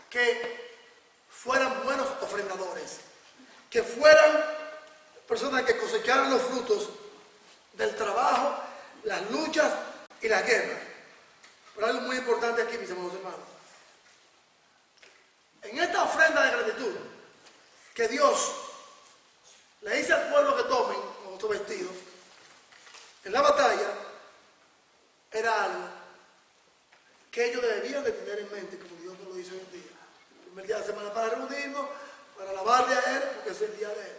que fueran buenos ofrendadores, que fueran personas que cosecharan los frutos del trabajo, las luchas y las guerras. Pero algo muy importante aquí, mis amados hermanos. En esta ofrenda de gratitud que Dios le dice al pueblo que tomen otro vestido, en la batalla era algo que ellos debían de tener en mente, como Dios nos lo dice hoy en día. El primer día de la semana para reunirnos, para alabarle a Él, porque es el día de Él.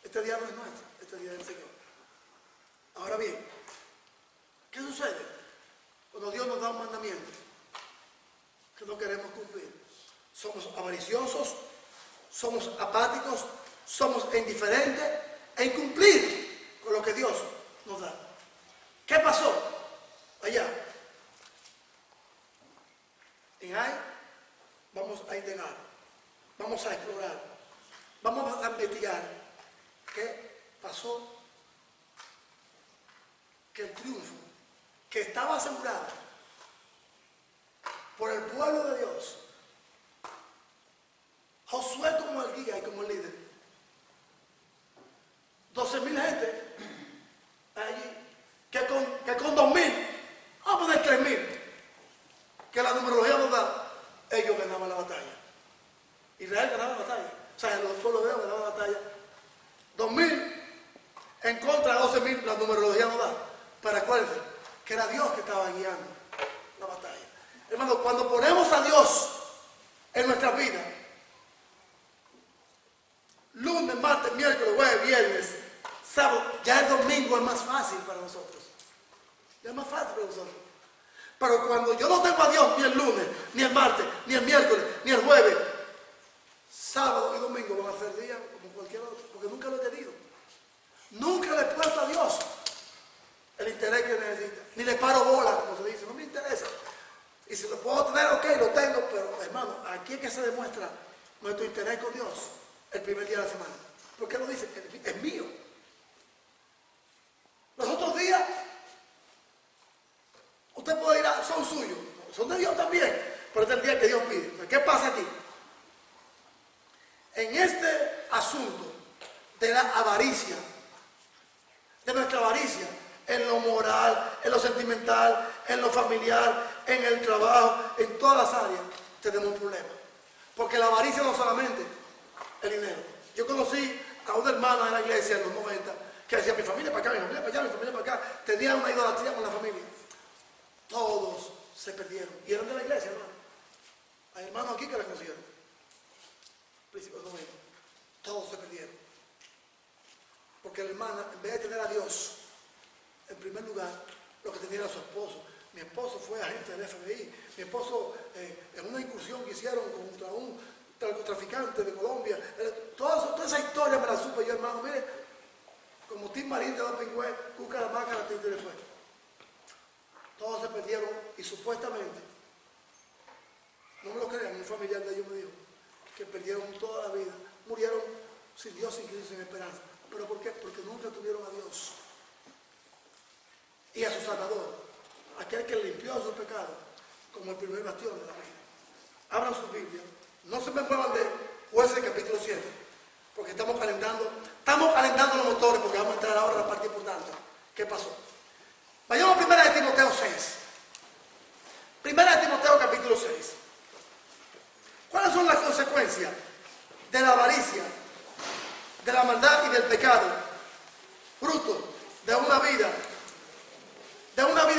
Este día no es nuestro, este día es del Señor. Ahora bien, ¿qué sucede cuando Dios nos da un mandamiento que no queremos cumplir? Somos avariciosos, somos apáticos, somos indiferentes en cumplir con lo que Dios nos da. ¿Qué pasó allá? En Jai vamos a indagar, vamos a explorar, vamos a investigar qué pasó, que el triunfo que estaba asegurado por el pueblo de Dios, Josué como el guía y como el líder, 12,000 gente allí, que con 2,000, vamos a poner 3,000, que la numerología nos da, ellos ganaban la batalla. Israel ganaba la batalla. O sea, los pueblos de Dios ganaban la batalla. 2,000 en contra de 12,000, la numerología nos da. Pero acuérdense que era Dios que estaba guiando la batalla. Hermano, cuando ponemos a Dios en nuestra vida, lunes, martes, miércoles, jueves, viernes, sábado, ya el domingo es más fácil para nosotros. Ya es más fácil para nosotros. Pero cuando yo no tengo a Dios ni el lunes, ni el martes, ni el miércoles, ni el jueves, sábado y domingo van a ser días como cualquier otro, porque nunca lo he tenido. Nunca le he puesto a Dios el interés que necesita. Ni le paro bola, como se dice, no me interesa. Y si lo puedo tener, ok, lo tengo, pero hermano, aquí es que se demuestra nuestro interés con Dios el primer día de la semana. ¿Por qué lo dice? Es mío. Los otros días, usted puede ir a, son suyos, son de Dios también, pero este es el día que Dios pide. Entonces, ¿qué pasa aquí? En este asunto de la avaricia, de nuestra avaricia, en lo moral, en lo sentimental, en lo familiar, en el trabajo, en todas las áreas, tenemos un problema. Porque la avaricia no solamente el dinero. Yo conocí a una hermana en la iglesia en los 90 que decía, mi familia para acá, mi familia para allá, mi familia para acá. Tenía una idolatría con la familia. Todos se perdieron. Y eran de la iglesia, hermano. Hay hermanos aquí que la conocieron. Principios de 90. Todos se perdieron. Porque la hermana, en vez de tener a Dios en primer lugar, lo que tenía era su esposo. Mi esposo fue agente del FBI. Mi esposo, en una incursión que hicieron contra un narcotraficante de Colombia, toda esa historia me la supe yo, hermano. Mire, como Tim Marín de Don Pingüe, Cuca la Mácara, Tim de fue. Todos se perdieron y supuestamente, no me lo crean, un familiar de ellos me dijo que perdieron toda la vida, murieron sin Dios, sin Cristo, sin esperanza. ¿Pero por qué? Porque nunca tuvieron a Dios y a su Salvador, aquel que limpió sus pecados, como el primer bastión de la vida. Abran sus Biblias, no se me muevan de Jueces capítulo 7, porque estamos calentando los motores, porque vamos a entrar ahora a la parte importante. ¿Qué pasó? Vayamos a 1 Timoteo 6. 1 Timoteo capítulo 6. ¿Cuáles son las consecuencias de la avaricia, de la maldad y del pecado? Fruto de una vida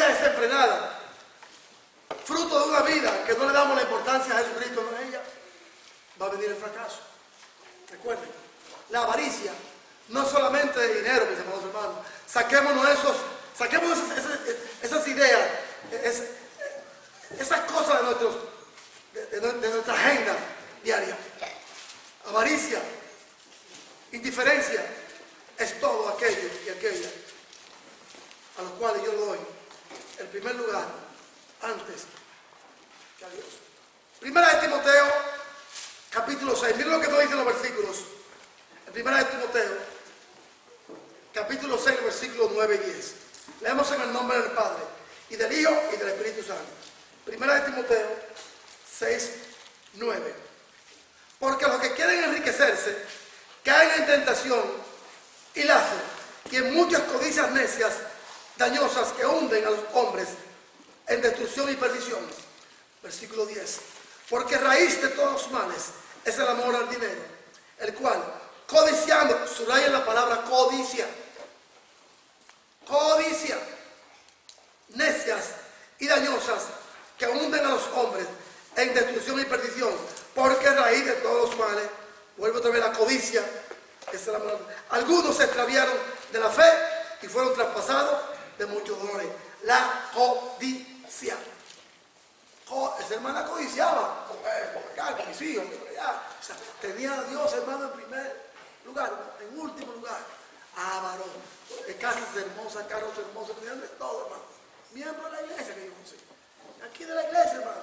desenfrenada, fruto de una vida que no le damos la importancia a Jesucristo en ella, va a venir el fracaso. Recuerden, la avaricia no solamente de dinero, mis amados hermanos. Saquémonos esas ideas, esas cosas de nuestra agenda diaria. Avaricia, indiferencia, es todo aquello y aquella a los cuales yo doy el primer lugar antes que a Dios. 1 Timoteo capítulo 6. Miren lo que nos dicen los versículos. En 1 Timoteo capítulo 6, versículos 9 y 10. Leemos en el nombre del Padre, y del Hijo, y del Espíritu Santo. 1 Timoteo 6, 9. Porque los que quieren enriquecerse caen en tentación y lazo, y en muchas codicias necias, dañosas, que hunden a los hombres en destrucción y perdición. Versículo 10. Porque raíz de todos los males es el amor al dinero, el cual, codiciando, subraya la palabra codicia, necias y dañosas, que hunden a los hombres en destrucción y perdición. Porque raíz de todos los males, vuelvo otra vez, la codicia, es el amor. Algunos se extraviaron de la fe y fueron traspasados de muchos dolores. La codicia. Esa hermana codiciaba con mis hijos, o sea, tenía a Dios, hermano, en primer lugar, en último lugar. Varón, de casas hermosas, carros hermosos, tenían de todo, hermano. Miembro de la iglesia que yo conocí. Aquí de la iglesia, hermano.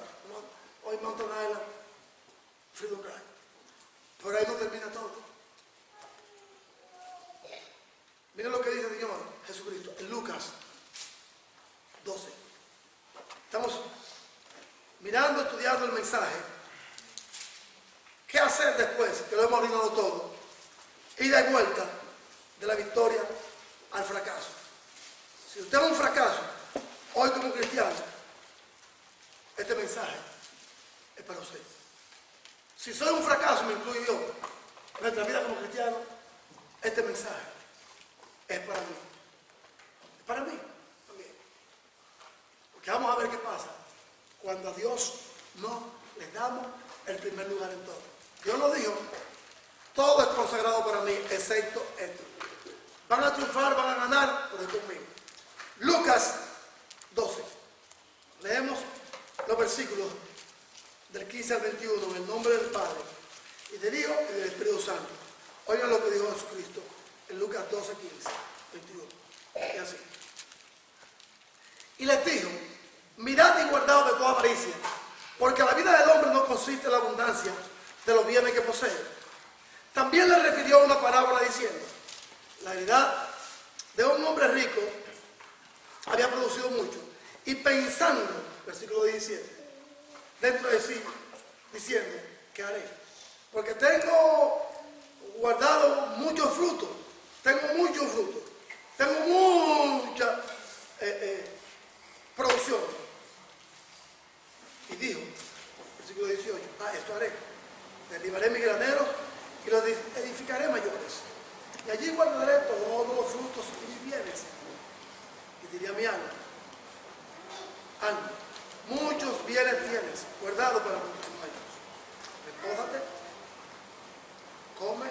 Hoy Mountain Island, Freedom Drive. Por ahí no termina todo. Miren lo que dice el Señor Jesucristo en Lucas 12. Estamos mirando, estudiando el mensaje. ¿Qué hacer después que lo hemos ordenado todo? Ida y vuelta de la victoria al fracaso. Si usted es un fracaso, hoy como cristiano, este mensaje es para usted. Si soy un fracaso, me incluyo yo, en nuestra vida como cristiano, este mensaje es para mí. Es para mí también. Porque vamos a ver qué pasa cuando a Dios no le damos el primer lugar en todo. Dios lo dijo, todo es consagrado para mí, excepto esto. Van a triunfar, van a ganar, pero es conmigo. Lucas 12. Leemos los versículos del 15 al 21, en el nombre del Padre, y del Hijo, y del Espíritu Santo. Oigan lo que dijo Jesucristo en Lucas 12, 15, 21. Y así. Y les dijo, mirad y guardaos de toda avaricia, porque la vida del hombre no consiste en la abundancia de los bienes que posee. También le refirió una parábola diciendo, la heredad de un hombre rico había producido mucho, y pensando, versículo 17, dentro de sí, diciendo, ¿qué haré? Porque tengo guardado muchos frutos, tengo mucha producción. Y dijo, versículo 18, esto haré, derribaré mis graneros y los edificaré mayores, y allí guardaré todos los frutos y mis bienes. Y diría mi alma, muchos bienes tienes guardados para muchos años. Repósate, come,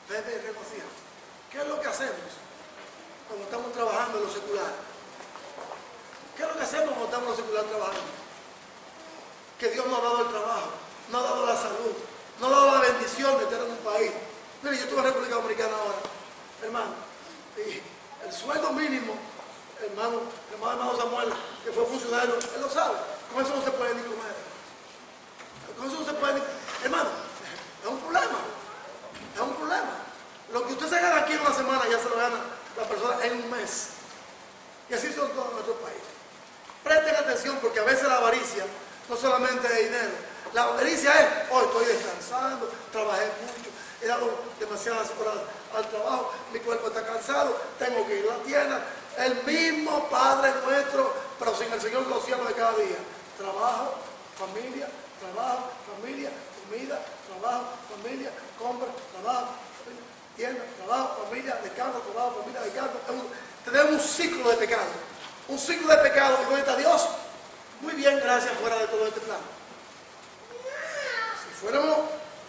bebe y regocija. ¿Qué es lo que hacemos cuando estamos trabajando en lo secular? ¿Qué es lo que hacemos cuando estamos en lo secular trabajando? Que Dios nos ha dado el trabajo, nos ha dado la salud, nos ha dado la bendición de estar en un país. Mire, yo estuve en República Dominicana ahora, hermano, y el sueldo mínimo, hermano Samuel, que fue funcionario, él lo sabe, con eso no se puede ni comer. Con eso no se puede ni... Hermano, es un problema. Lo que usted se gana aquí en una semana ya se lo gana la persona en un mes. Y así son todos nuestros países. Presten atención porque a veces la avaricia no solamente es dinero. La avaricia es, hoy estoy descansando, trabajé mucho, he dado demasiadas horas al trabajo, mi cuerpo está cansado, tengo que ir a la tienda, El mismo Padre nuestro, pero sin el Señor los cielos de cada día. Trabajo, familia, trabajo, familia, comida, trabajo, familia, compra, trabajo, familia, tienda, trabajo, familia, descanso, trabajo, familia, descanso. Tenemos un ciclo de pecado. Un ciclo de pecado. ¿Y dónde está Dios? Muy bien, gracias, fuera de todo este plan. Si fuéramos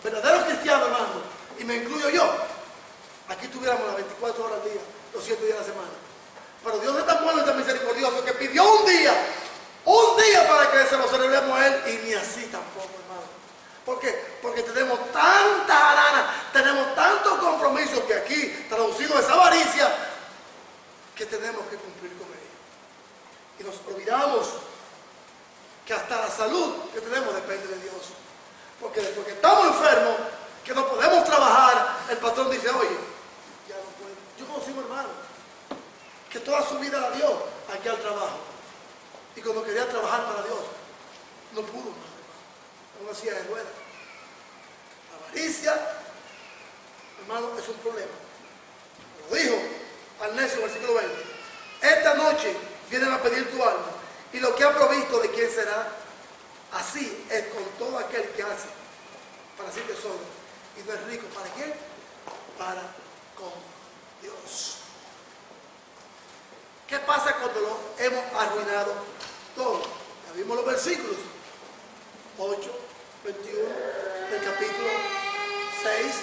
verdaderos cristianos, hermano, y me incluyo yo, aquí tuviéramos las 24 horas al día, los 7 días de la semana. Pero Dios es tan bueno y tan misericordioso que pidió un día para que se lo celebremos a Él, y ni así tampoco, hermano. ¿Por qué? Porque tenemos tantas aranas, tenemos tantos compromisos que aquí, traducido esa avaricia, que tenemos que cumplir con ella. Y nos olvidamos que hasta la salud que tenemos depende de Dios. Porque después que estamos enfermos, que no podemos trabajar, el patrón dice, oye, ya no puedo. Yo conocí un hermano que toda su vida la dio aquí al trabajo. Y cuando quería trabajar para Dios, no pudo más, hermano. Una silla de ruedas. La avaricia, hermano, es un problema. Lo dijo al necio en el versículo 20. Esta noche vienen a pedir tu alma, y lo que ha provisto, ¿de quién será? Así es con todo aquel que hace para sí tesoro y no es rico. ¿Para quién? Para con Dios. ¿Qué pasa cuando lo hemos arruinado todo? Ya vimos los versículos 8, 21 del capítulo 6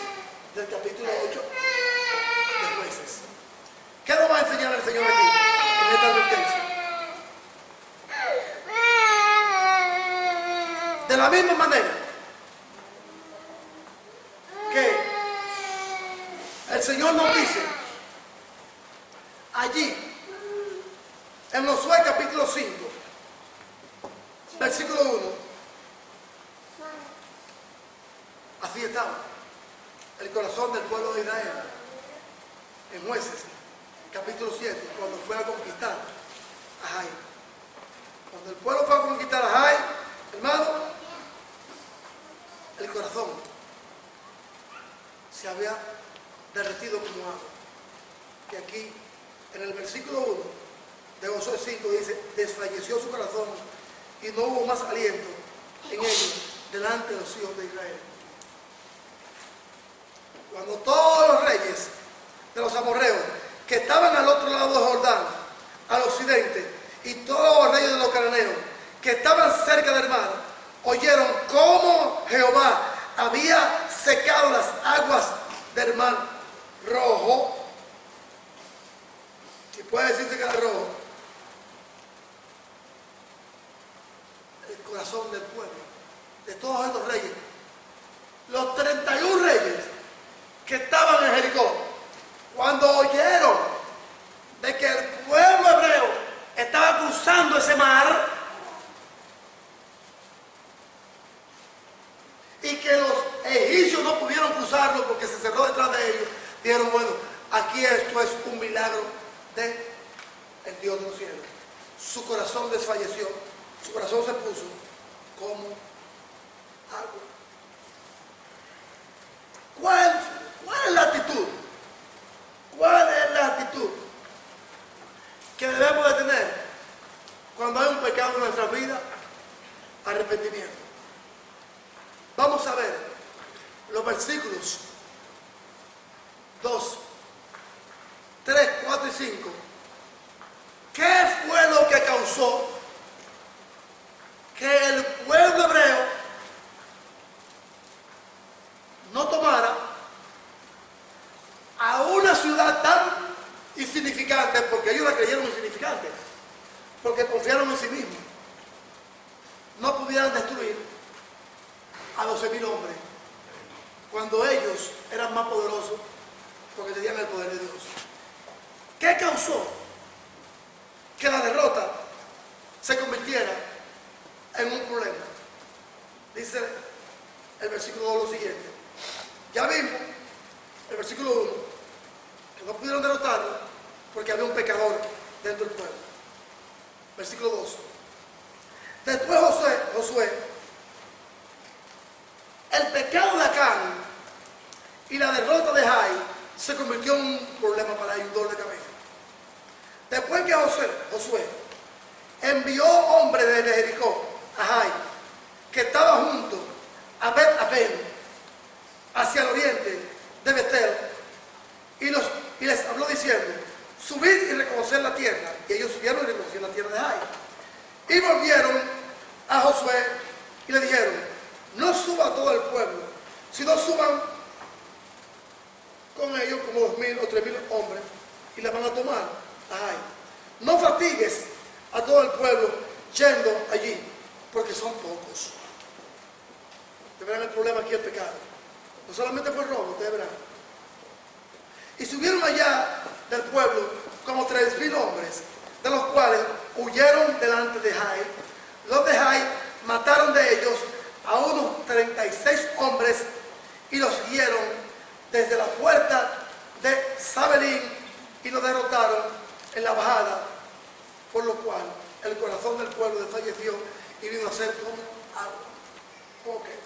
del capítulo 8 de Jueces. ¿Qué nos va a enseñar el Señor aquí en esta advertencia? De la misma manera que el Señor nos dice allí en Josué capítulo 5 versículo 1, así estaba el corazón del pueblo de Israel en Jueces capítulo 7, cuando fue a conquistar a Jai. Cuando el pueblo fue a conquistar a Jai, hermano, el corazón se había derretido como agua. Que aquí, en el versículo 1 de Josué 5 dice, desfalleció su corazón y no hubo más aliento en ellos delante de los hijos de Israel. Cuando todos los reyes de los amorreos que estaban al otro lado del Jordán, al occidente, y todos los reyes de los cananeos que estaban cerca del mar, oyeron cómo Jehová había secado las aguas del mar Rojo. Si puede decirse que era rojo. El corazón del pueblo, de todos estos reyes, los 31 reyes que estaban en Jericó, cuando oyeron de que el pueblo hebreo estaba cruzando ese mar y que los egipcios no pudieron cruzarlo porque se cerró detrás de ellos, dijeron, bueno, aquí esto es un milagro del Dios de los cielos. Su corazón desfalleció, su corazón se puso como agua. ¿Cuál es la actitud? ¿Cuál es la actitud que debemos de tener cuando hay un pecado en nuestra vida? Arrepentimiento. Vamos a ver los versículos 2, 3, 4 y 5. ¿Qué fue lo que causó que el pueblo hebreo no tomara a una ciudad tan insignificante? Porque ellos la creyeron insignificante, porque confiaron en sí mismos. No pudieran destruir a 12,000 hombres cuando ellos eran más poderosos porque tenían el poder de Dios. ¿Qué causó que la derrota se convirtiera en un problema? Dice el versículo 2 lo siguiente. Ya vimos el versículo 1 que no pudieron derrotarlo porque había un pecador dentro del pueblo. Versículo 2. Después Josué, el pecado de Acán y la derrota de Jai se convirtió en un problema para ellos, un dolor de cabeza. Después que Josué envió hombres desde Jericó a Jai, que estaba junto a Bet-Aven, hacia el oriente de Betel, y les habló diciendo: subid y reconocer la tierra. Y ellos subieron y reconocieron la tierra de Jai. Y volvieron a Josué y le dijeron: no suba todo el pueblo, sino suban con ellos como 2,000 o 3,000 hombres, y la van a tomar a Jai. No fatigues a todo el pueblo yendo allí, porque son pocos. Ustedes verán el problema aquí, el pecado. No solamente fue el robo, ustedes verán. Y subieron allá del pueblo como 3,000 hombres, de los cuales huyeron delante de Jai. Los de Jai mataron de ellos a unos 36 hombres y los hirieron desde la puerta de Sabelín y los derrotaron en la bajada, por lo cual el corazón del pueblo desfalleció y vino a ser como agua. ¿Cómo qué?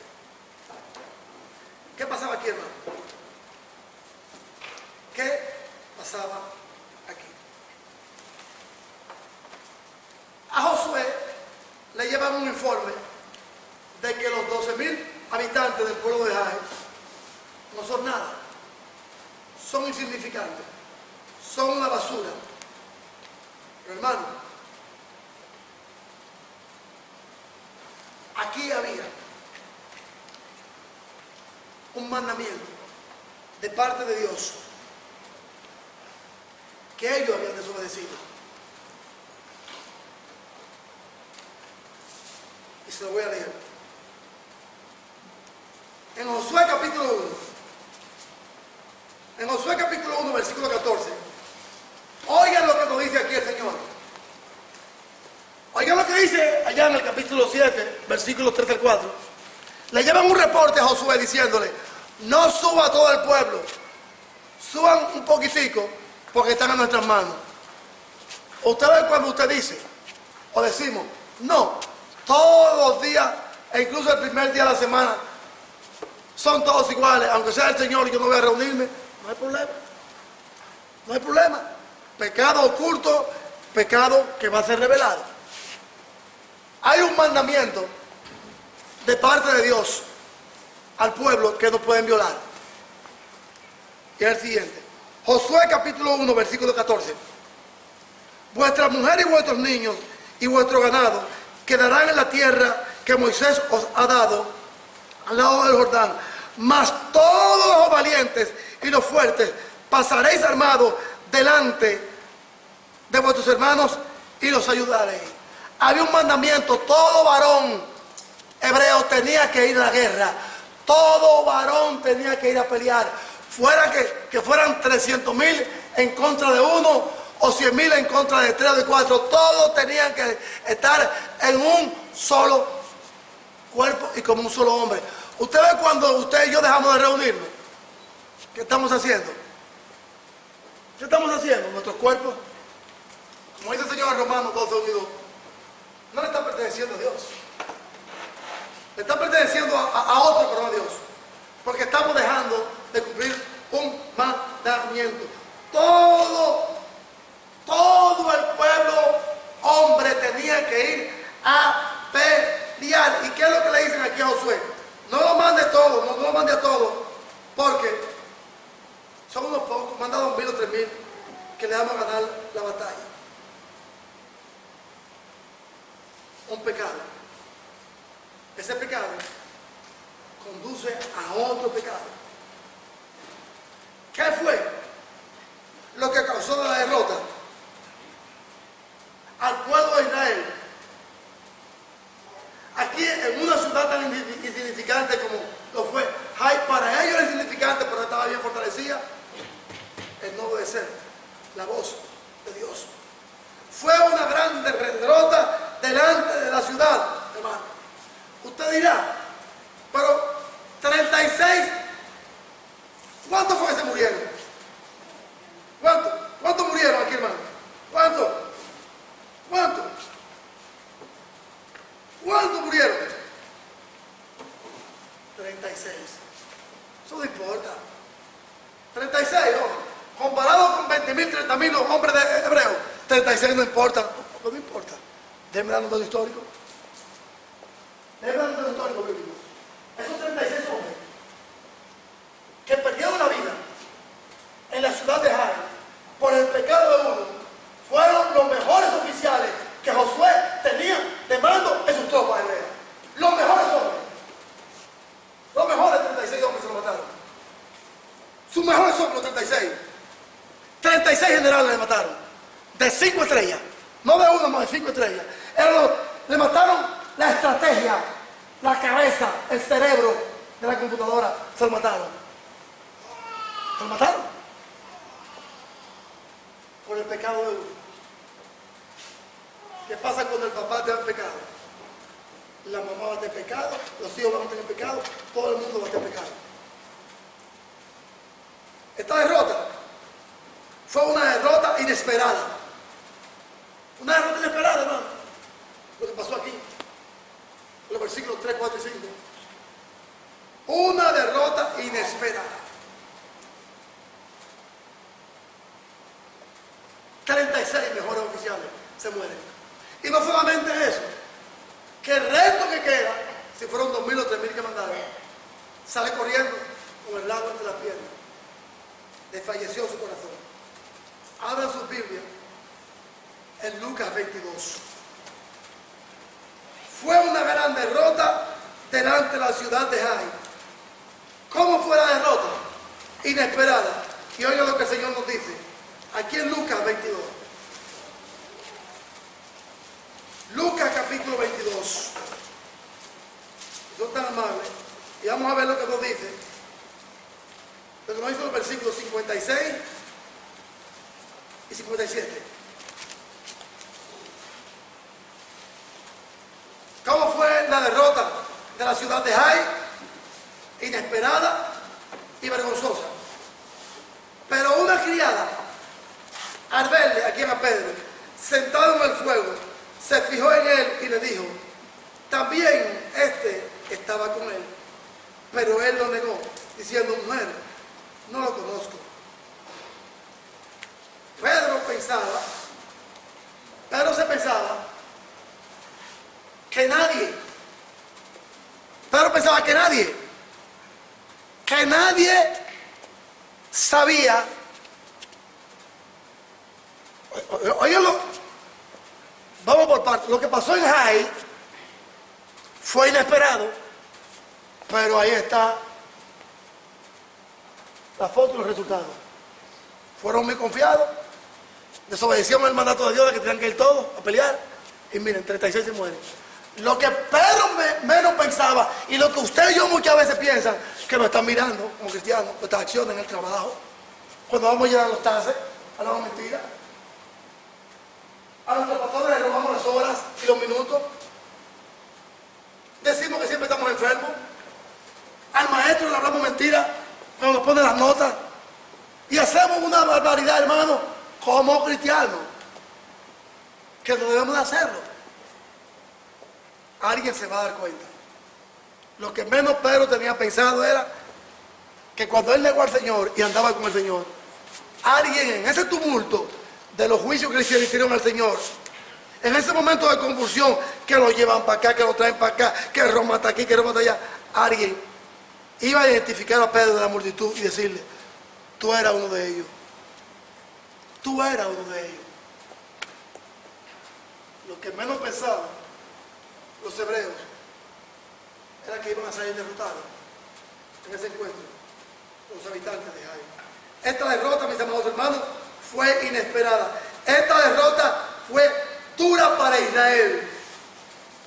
¿Qué pasaba aquí, hermano? ¿Qué pasaba aquí? A Josué le llevan un informe de que los 12,000 habitantes del pueblo de Jai no son nada, son insignificantes, son una basura. Pero hermano, aquí había un mandamiento de parte de Dios que ellos habían desobedecido. Y se lo voy a leer. En Josué capítulo 1. En Josué capítulo 1, versículo 14. Oigan lo que nos dice aquí el Señor. Oigan lo que dice allá en el capítulo 7, versículos 3 al 4. Le llevan un reporte a Josué diciéndole: no suba todo el pueblo, suban un poquitico porque están en nuestras manos. Usted ve cuando usted dice o decimos: no, todos los días e incluso el primer día de la semana son todos iguales, aunque sea el Señor y yo no voy a reunirme, no hay problema. No hay problema. Pecado oculto, pecado que va a ser revelado. Hay un mandamiento de parte de Dios al pueblo que no pueden violar. Y es el siguiente. Josué capítulo 1, versículo 14. Vuestras mujeres y vuestros niños y vuestro ganado quedarán en la tierra que Moisés os ha dado al lado del Jordán. Mas todos los valientes y los fuertes pasaréis armados delante de vuestros hermanos y los ayudaréis. Había un mandamiento: todo varón hebreo tenía que ir a la guerra. Todo varón tenía que ir a pelear. Fuera que fueran 300,000 en contra de uno o 100,000 en contra de 3 o de 4. Todos tenían que estar en un solo cuerpo y como un solo hombre. Usted ve cuando usted y yo dejamos de reunirnos, ¿qué estamos haciendo? ¿Qué estamos haciendo? Nuestros cuerpos, como dice el Señor en Romanos 12, unidos, no le está perteneciendo a Dios. Le está perteneciendo a otro, pero no a Dios. Porque estamos dejando de cumplir un mandamiento. Todo el pueblo hombre tenía que ir a pelear. ¿Y qué es lo que le dicen aquí a Josué? No lo mande todo, no lo mande a todos, porque son unos pocos, manda 2,000 o 3,000 que le vamos a ganar la batalla. Un pecado. Ese pecado conduce a otro pecado. ¿Qué fue lo que causó la derrota al pueblo de Israel? Aquí en una ciudad tan insignificante como lo fue Jai, para ellos era insignificante, pero estaba bien fortalecida, el no obedecer la voz de Dios. Fue una gran derrota delante de la ciudad, hermano. Usted dirá, pero 36, ¿cuántos fue que se murieron? ¿Cuántos murieron aquí, hermano? ¿Cuántos murieron? 36. Eso no importa. 36, ¿no? Comparado con 20,000, 30,000 hombres de hebreos, Déjenme dar un dato histórico. Déjenme dar un dato histórico bíblico. Esos 36 hombres que perdieron la vida en la ciudad de Jai por el pecado de uno fueron los mejores oficiales que Josué tenía de mando en sus tropas hebreas. Los mejores hombres. Los mejores 36 hombres se lo mataron. Sus mejores hombres, los 36. 36 generales le mataron. De 5 estrellas. No de uno más, de 5 estrellas. Le mataron la estrategia, la cabeza, el cerebro de la computadora. Se lo mataron. Se lo mataron. Por el pecado de uno. ¿Qué pasa cuando el papá te da pecado? La mamá va a tener pecado, los hijos van a tener pecado, todo el mundo va a tener pecado. Esta derrota fue una derrota inesperada. Una derrota inesperada, hermano. Lo que pasó aquí, en los versículos 3, 4 y 5. Una derrota inesperada. 36 mejores oficiales se mueren. Y no solamente eso, que el resto que queda, si fueron 2.000 o 3.000 que mandaron, sale corriendo con el lago entre las piernas. Desfalleció su corazón. Abran sus Biblias en Lucas 22. Fue una gran derrota delante de la ciudad de Jai. ¿Cómo fue la derrota? Inesperada. Y oigan lo que el Señor nos dice aquí en Lucas 22. Lucas capítulo 22. Son tan amables. Y vamos a ver lo que nos dice. Lo que nos dice los versículos 56 y 57. ¿Cómo fue la derrota de la ciudad de Jai? Inesperada y vergonzosa. Pero una criada, al verle aquí a Pedro, sentado en el fuego, se fijó en él y le dijo, también este estaba con él. Pero él lo negó, diciendo, mujer, no lo conozco. Pedro se pensaba que nadie sabía. Óyelo, vamos por partes. Lo que pasó en Jai fue inesperado, pero ahí está la foto y los resultados. Fueron muy confiados, desobedecieron el mandato de Dios de que tenían que ir todos a pelear, y miren, 36 se mueren. Lo que Pedro menos pensaba, y lo que usted y yo muchas veces piensan, que nos están mirando como cristianos, nuestras acciones en el trabajo, cuando vamos a llenar los tases, hablamos mentiras. A nuestros pastores les robamos las horas y los minutos. Decimos que siempre estamos enfermos. Al maestro le hablamos mentiras cuando nos pone las notas. Y hacemos una barbaridad, hermano, como cristianos, que no debemos de hacerlo. Alguien se va a dar cuenta. Lo que menos Pedro tenía pensado era que cuando él negó al Señor y andaba con el Señor, alguien en ese tumulto de los juicios que le hicieron al Señor, en ese momento de convulsión, que lo llevan para acá, que lo traen para acá, que Roma está aquí, que Roma está allá, alguien iba a identificar a Pedro de la multitud y decirle, tú eras uno de ellos. Tú eras uno de ellos. Lo que menos pensaban los hebreos era que iban a salir derrotados en ese encuentro, los habitantes de Jai. Esta derrota, mis amados hermanos, fue inesperada. Esta derrota fue dura para Israel.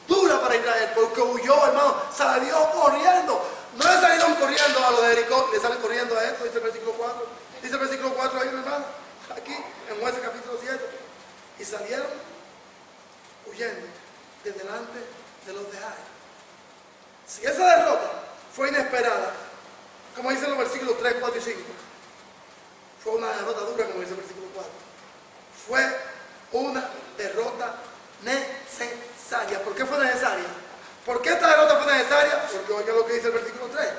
Dura para Israel, porque huyó, hermano, salió corriendo. No le salieron corriendo a los de Jericó, le salen corriendo a esto, dice el versículo 4. Dice el versículo 4 ahí, hermano, aquí, en Jueces capítulo 7. Y salieron huyendo de delante de los de Jai. Si esa derrota fue inesperada, como dice en los versículos 3, 4 y 5, fue una derrota dura, como dice el versículo 4. Fue una derrota necesaria. ¿Por qué fue necesaria? ¿Por qué esta derrota fue necesaria? Porque oiga lo que dice el versículo 3.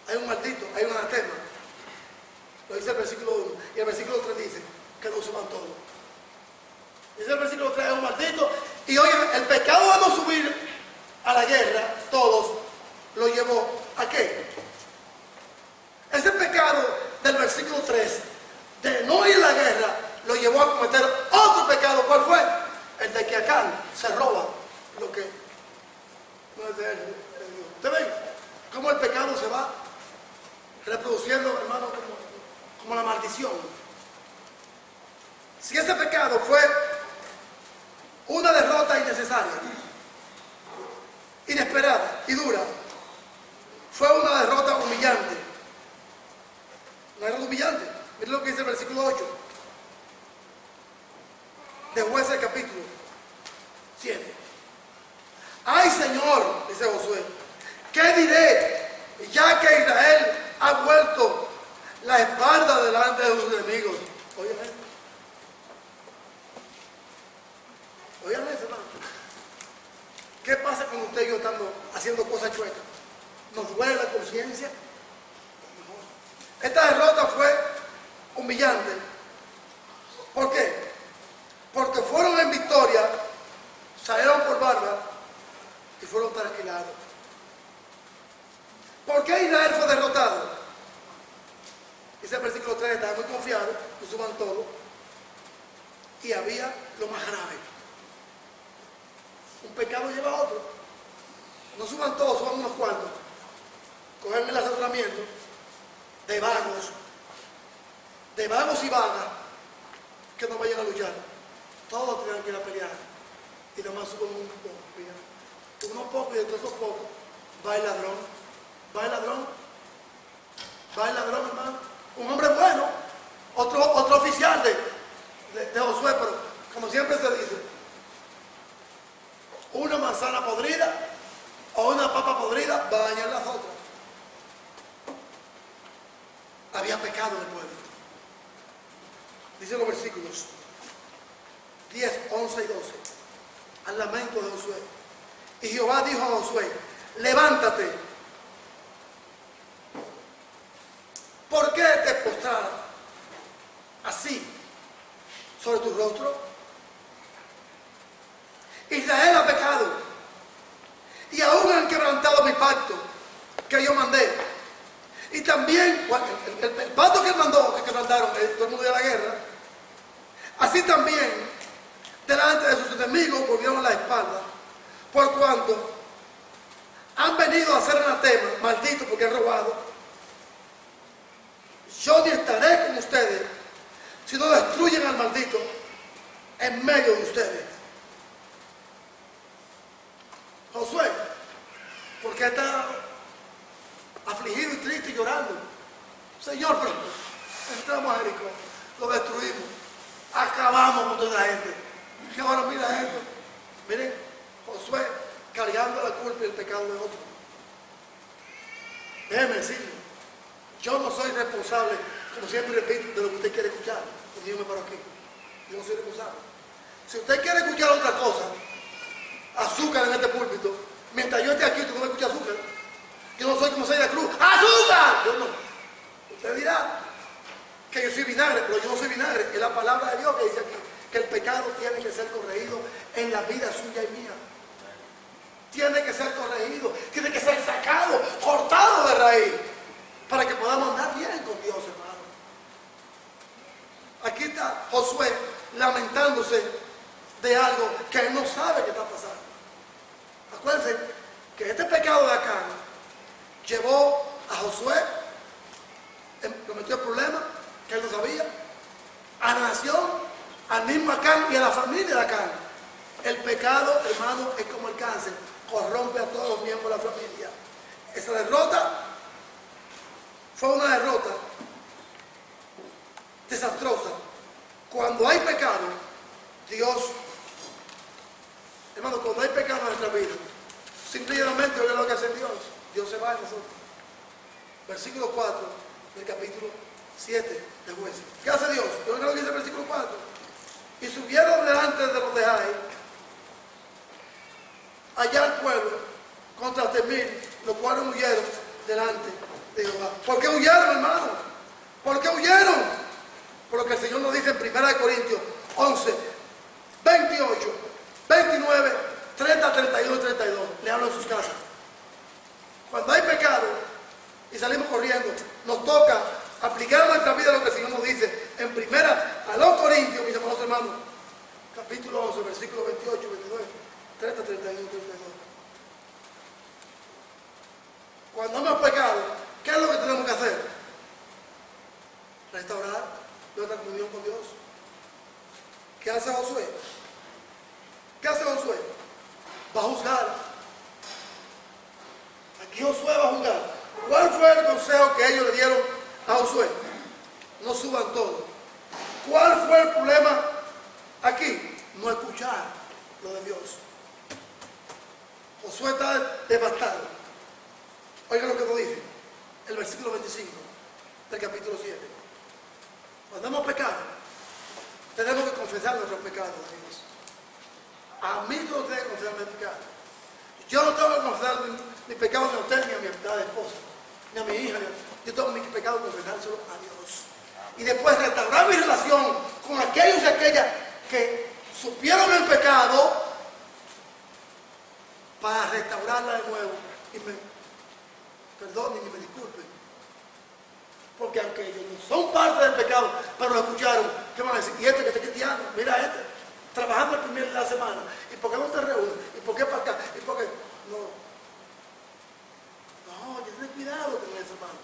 Hay un maldito, hay un anatema. Lo dice el versículo 1. Y el versículo 3 dice que lo suban todos. Dice el versículo 3, es un maldito. Y oye, el pecado de no subir a la guerra, todos, lo llevó ¿a qué? Ese pecado del versículo 3, de no ir a la guerra, lo llevó a cometer otro pecado. ¿Cuál fue? El de que Acán se roba lo que no es de él. ¿Usted ven cómo el pecado se va reproduciendo, hermano, como la maldición? Si ese pecado fue una derrota innecesaria, inesperada y dura, fue una derrota humillante. Una derrota humillante. Miren lo que dice el versículo 8 de Jueces capítulo 7. ¡Ay, Señor!, dice Josué, ¿qué diré? Ya que Israel ha vuelto la espalda delante de sus enemigos. Oigan esto. Oigan eso, hermano. ¿Qué pasa cuando usted y yo estamos haciendo cosas chuecas? ¿Nos duele la conciencia? Esta derrota fue humillante. ¿Por qué? Porque fueron en victoria, salieron por barba y fueron tranquilados. ¿Por qué Israel fue derrotado? Dice el versículo 3, estaba muy confiado, lo suban todo. Y había lo más grave. Un pecado lleva a otro. No suban todos, suban unos cuantos. Cogen el asesoramiento de vagos y vagas que no vayan a luchar. Todos tienen que ir a pelear. Y nomás suben un poco. Mira. Unos pocos y entre esos pocos va el ladrón. Va el ladrón. Va el ladrón, hermano. Un hombre bueno. Otro oficial de Josué, pero como siempre se dice, una manzana podrida o una papa podrida va a dañar las otras. Había pecado en el pueblo. Dicen los versículos 10, 11 y 12 al lamento de Josué. Y Jehová dijo a Josué: levántate. ¿Por qué te postraras así sobre tu rostro? Israel ha pecado y aún han quebrantado mi pacto que yo mandé. Y también el pacto que él mandó, que quebrantaron, todo el mundo de la guerra. Así también delante de sus enemigos volvieron la espalda, por cuanto han venido a hacer anatema, malditos porque han robado. Yo ni estaré con ustedes si no destruyen al maldito en medio de ustedes. Josué, ¿por qué está afligido y triste y llorando? Señor, pero entramos a Jericó, lo destruimos, acabamos con toda la gente. Y ahora mira esto. Miren, Josué cargando la culpa y el pecado de otro. Déjeme decirle, yo no soy responsable, como siempre repito, de lo que usted quiere escuchar. Porque yo me paro aquí. Yo no soy responsable. Si usted quiere escuchar otra cosa, azúcar en este púlpito, mientras yo esté aquí, usted no me escucha azúcar. Yo no soy como Celia Cruz. ¡Azúcar! Yo no. Usted dirá que yo soy vinagre, pero yo no soy vinagre. Es la palabra de Dios que dice aquí que el pecado tiene que ser corregido en la vida suya y mía. Tiene que ser corregido, tiene que ser sacado, cortado de raíz, para que podamos andar bien con Dios, hermano. Aquí está Josué lamentándose de algo que él no sabe que está pasando. Acuérdense que este pecado de Acán llevó a Josué, lo metió en problemas que él no sabía, a la nación, al mismo Acán y a la familia de Acán. El pecado, hermano, es como el cáncer, corrompe a todos los miembros de la familia. Esa derrota fue una derrota desastrosa. Cuando hay pecado, Dios, hermano, cuando hay pecado en nuestra vida, simplemente oiga lo que hace Dios. Dios se va de nosotros. Versículo 4 del capítulo 7 de Jueces. ¿Qué hace Dios? Oiga lo que dice el versículo 4. Y subieron delante de los de Jai, allá al pueblo, contra Temir, los cuales huyeron delante de Jehová. ¿Por qué huyeron, hermano? ¿Por qué huyeron? 11, 28, 29, 30, 31 y 32. Le hablo en sus casas. Cuando hay pecado y salimos corriendo, nos toca aplicar a nuestra vida lo que el Señor nos dice en primera a los Corintios, mis amados hermanos, capítulo 11, versículo 28, 29, 30, 31 y 32. Cuando hemos pecado, ¿qué es lo que tenemos que hacer? Restaurar nuestra comunión con Dios. ¿Qué hace Josué? ¿Qué hace Josué? Va a juzgar. Aquí Josué va a juzgar. ¿Cuál fue el consejo que ellos le dieron a Josué? No suban todo. ¿Cuál fue el problema aquí? No escuchar lo de Dios. Josué está devastado. Oiga lo que nos dice el versículo 25 del capítulo 7. Cuando hemos pecado, tenemos que confesar nuestros pecados a Dios. A mí no tengo que confesar mis pecados. Yo no tengo que confesar mi pecado ni a usted, ni a mi esposa, ni a mi hija. Yo tengo mi pecado que confesárselo a Dios. Y después restaurar mi relación con aquellos y aquellas que supieron el pecado para restaurarla de nuevo y me perdonen y me disculpen. Porque aunque ellos no son parte del pecado, pero lo escucharon, ¿qué van a decir? Y este que está cristiano, mira trabajando el primer día de la semana. ¿Y por qué no te reúnes? ¿Y por qué para acá? ¿Y por qué? No, que ten cuidado con eso, hermano.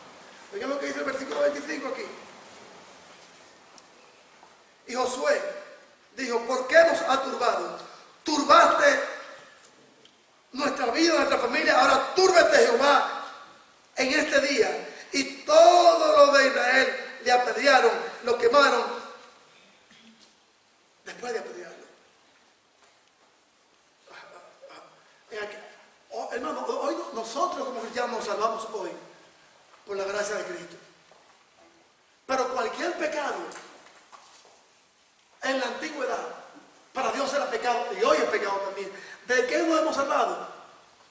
Oigan lo que dice el versículo 25 aquí. Y Josué dijo, ¿por qué nos ha turbado? Turbaste nuestra vida, nuestra familia, ahora túrbete Jehová en este día. Y todos los de Israel le apedrearon, lo quemaron después de apedrearlo. Hermano, hoy nosotros como cristianos nos salvamos hoy por la gracia de Cristo. Pero cualquier pecado en la antigüedad para Dios era pecado y hoy es pecado también. ¿De qué nos hemos salvado?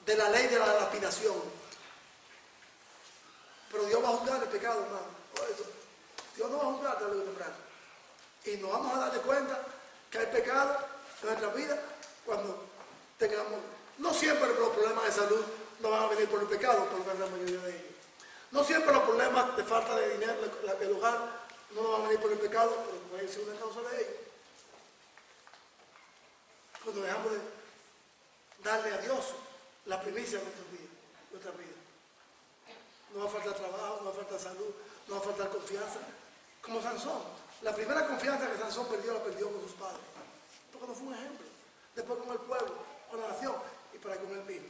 De la ley de la lapidación. Pero Dios va a juzgar el pecado, hermano. Por eso, Dios no va a juzgar tarde o temprano. Y nos vamos a dar de cuenta que hay pecado en nuestra vida cuando tengamos. No siempre los problemas de salud no van a venir por el pecado, por la mayoría de ellos. No siempre los problemas de falta de dinero del hogar no van a venir por el pecado, pero puede ser una causa de ellos. Cuando dejamos de darle a Dios la primicia de nuestra vida. No va a faltar trabajo, no va a faltar salud, no va a faltar confianza. Como Sansón. La primera confianza que Sansón perdió, la perdió con sus padres. Porque no fue un ejemplo. Después con el pueblo, con la nación y para con él mismo.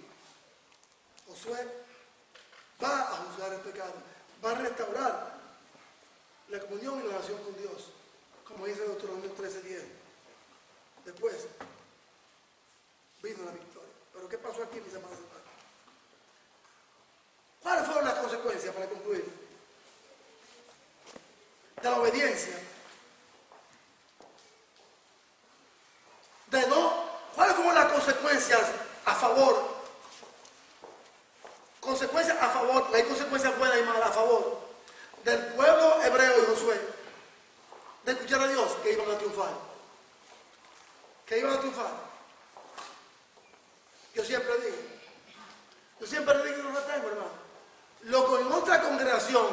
Josué va a juzgar el pecado, va a restaurar la comunión y la relación con Dios. Como dice Deuteronomio 13:10. Después vino la victoria. Pero ¿qué pasó aquí, mis amados hermanos? ¿Cuáles fueron las consecuencias, para concluir, de la obediencia? ¿Cuáles fueron las consecuencias a favor? Consecuencias a favor, hay consecuencias buenas y malas a favor del pueblo hebreo y Josué de escuchar a Dios, que iban a triunfar. Que iban a triunfar. Yo siempre digo y lo retengo, hermano. Lo que en otra congregación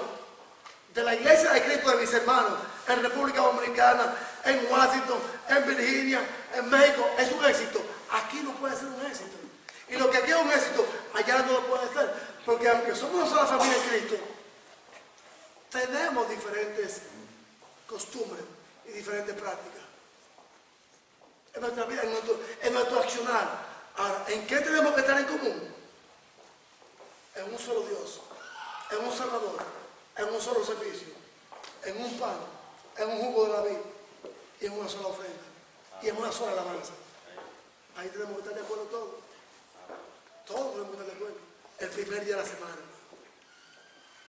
de la iglesia de Cristo de mis hermanos en República Dominicana, en Washington, en Virginia, en México, es un éxito. Aquí no puede ser un éxito. Y lo que aquí es un éxito, allá no lo puede ser. Porque aunque somos una sola familia en Cristo, tenemos diferentes costumbres y diferentes prácticas. En nuestra vida, en nuestro accionar. Ahora, ¿en qué tenemos que estar en común? En un solo Dios, en un Salvador, en un solo servicio, en un pan, en un jugo de la vida y en una sola ofrenda y en una sola alabanza. Ahí tenemos que estar de acuerdo todos. Todos tenemos que estar de acuerdo. El primer día de la semana.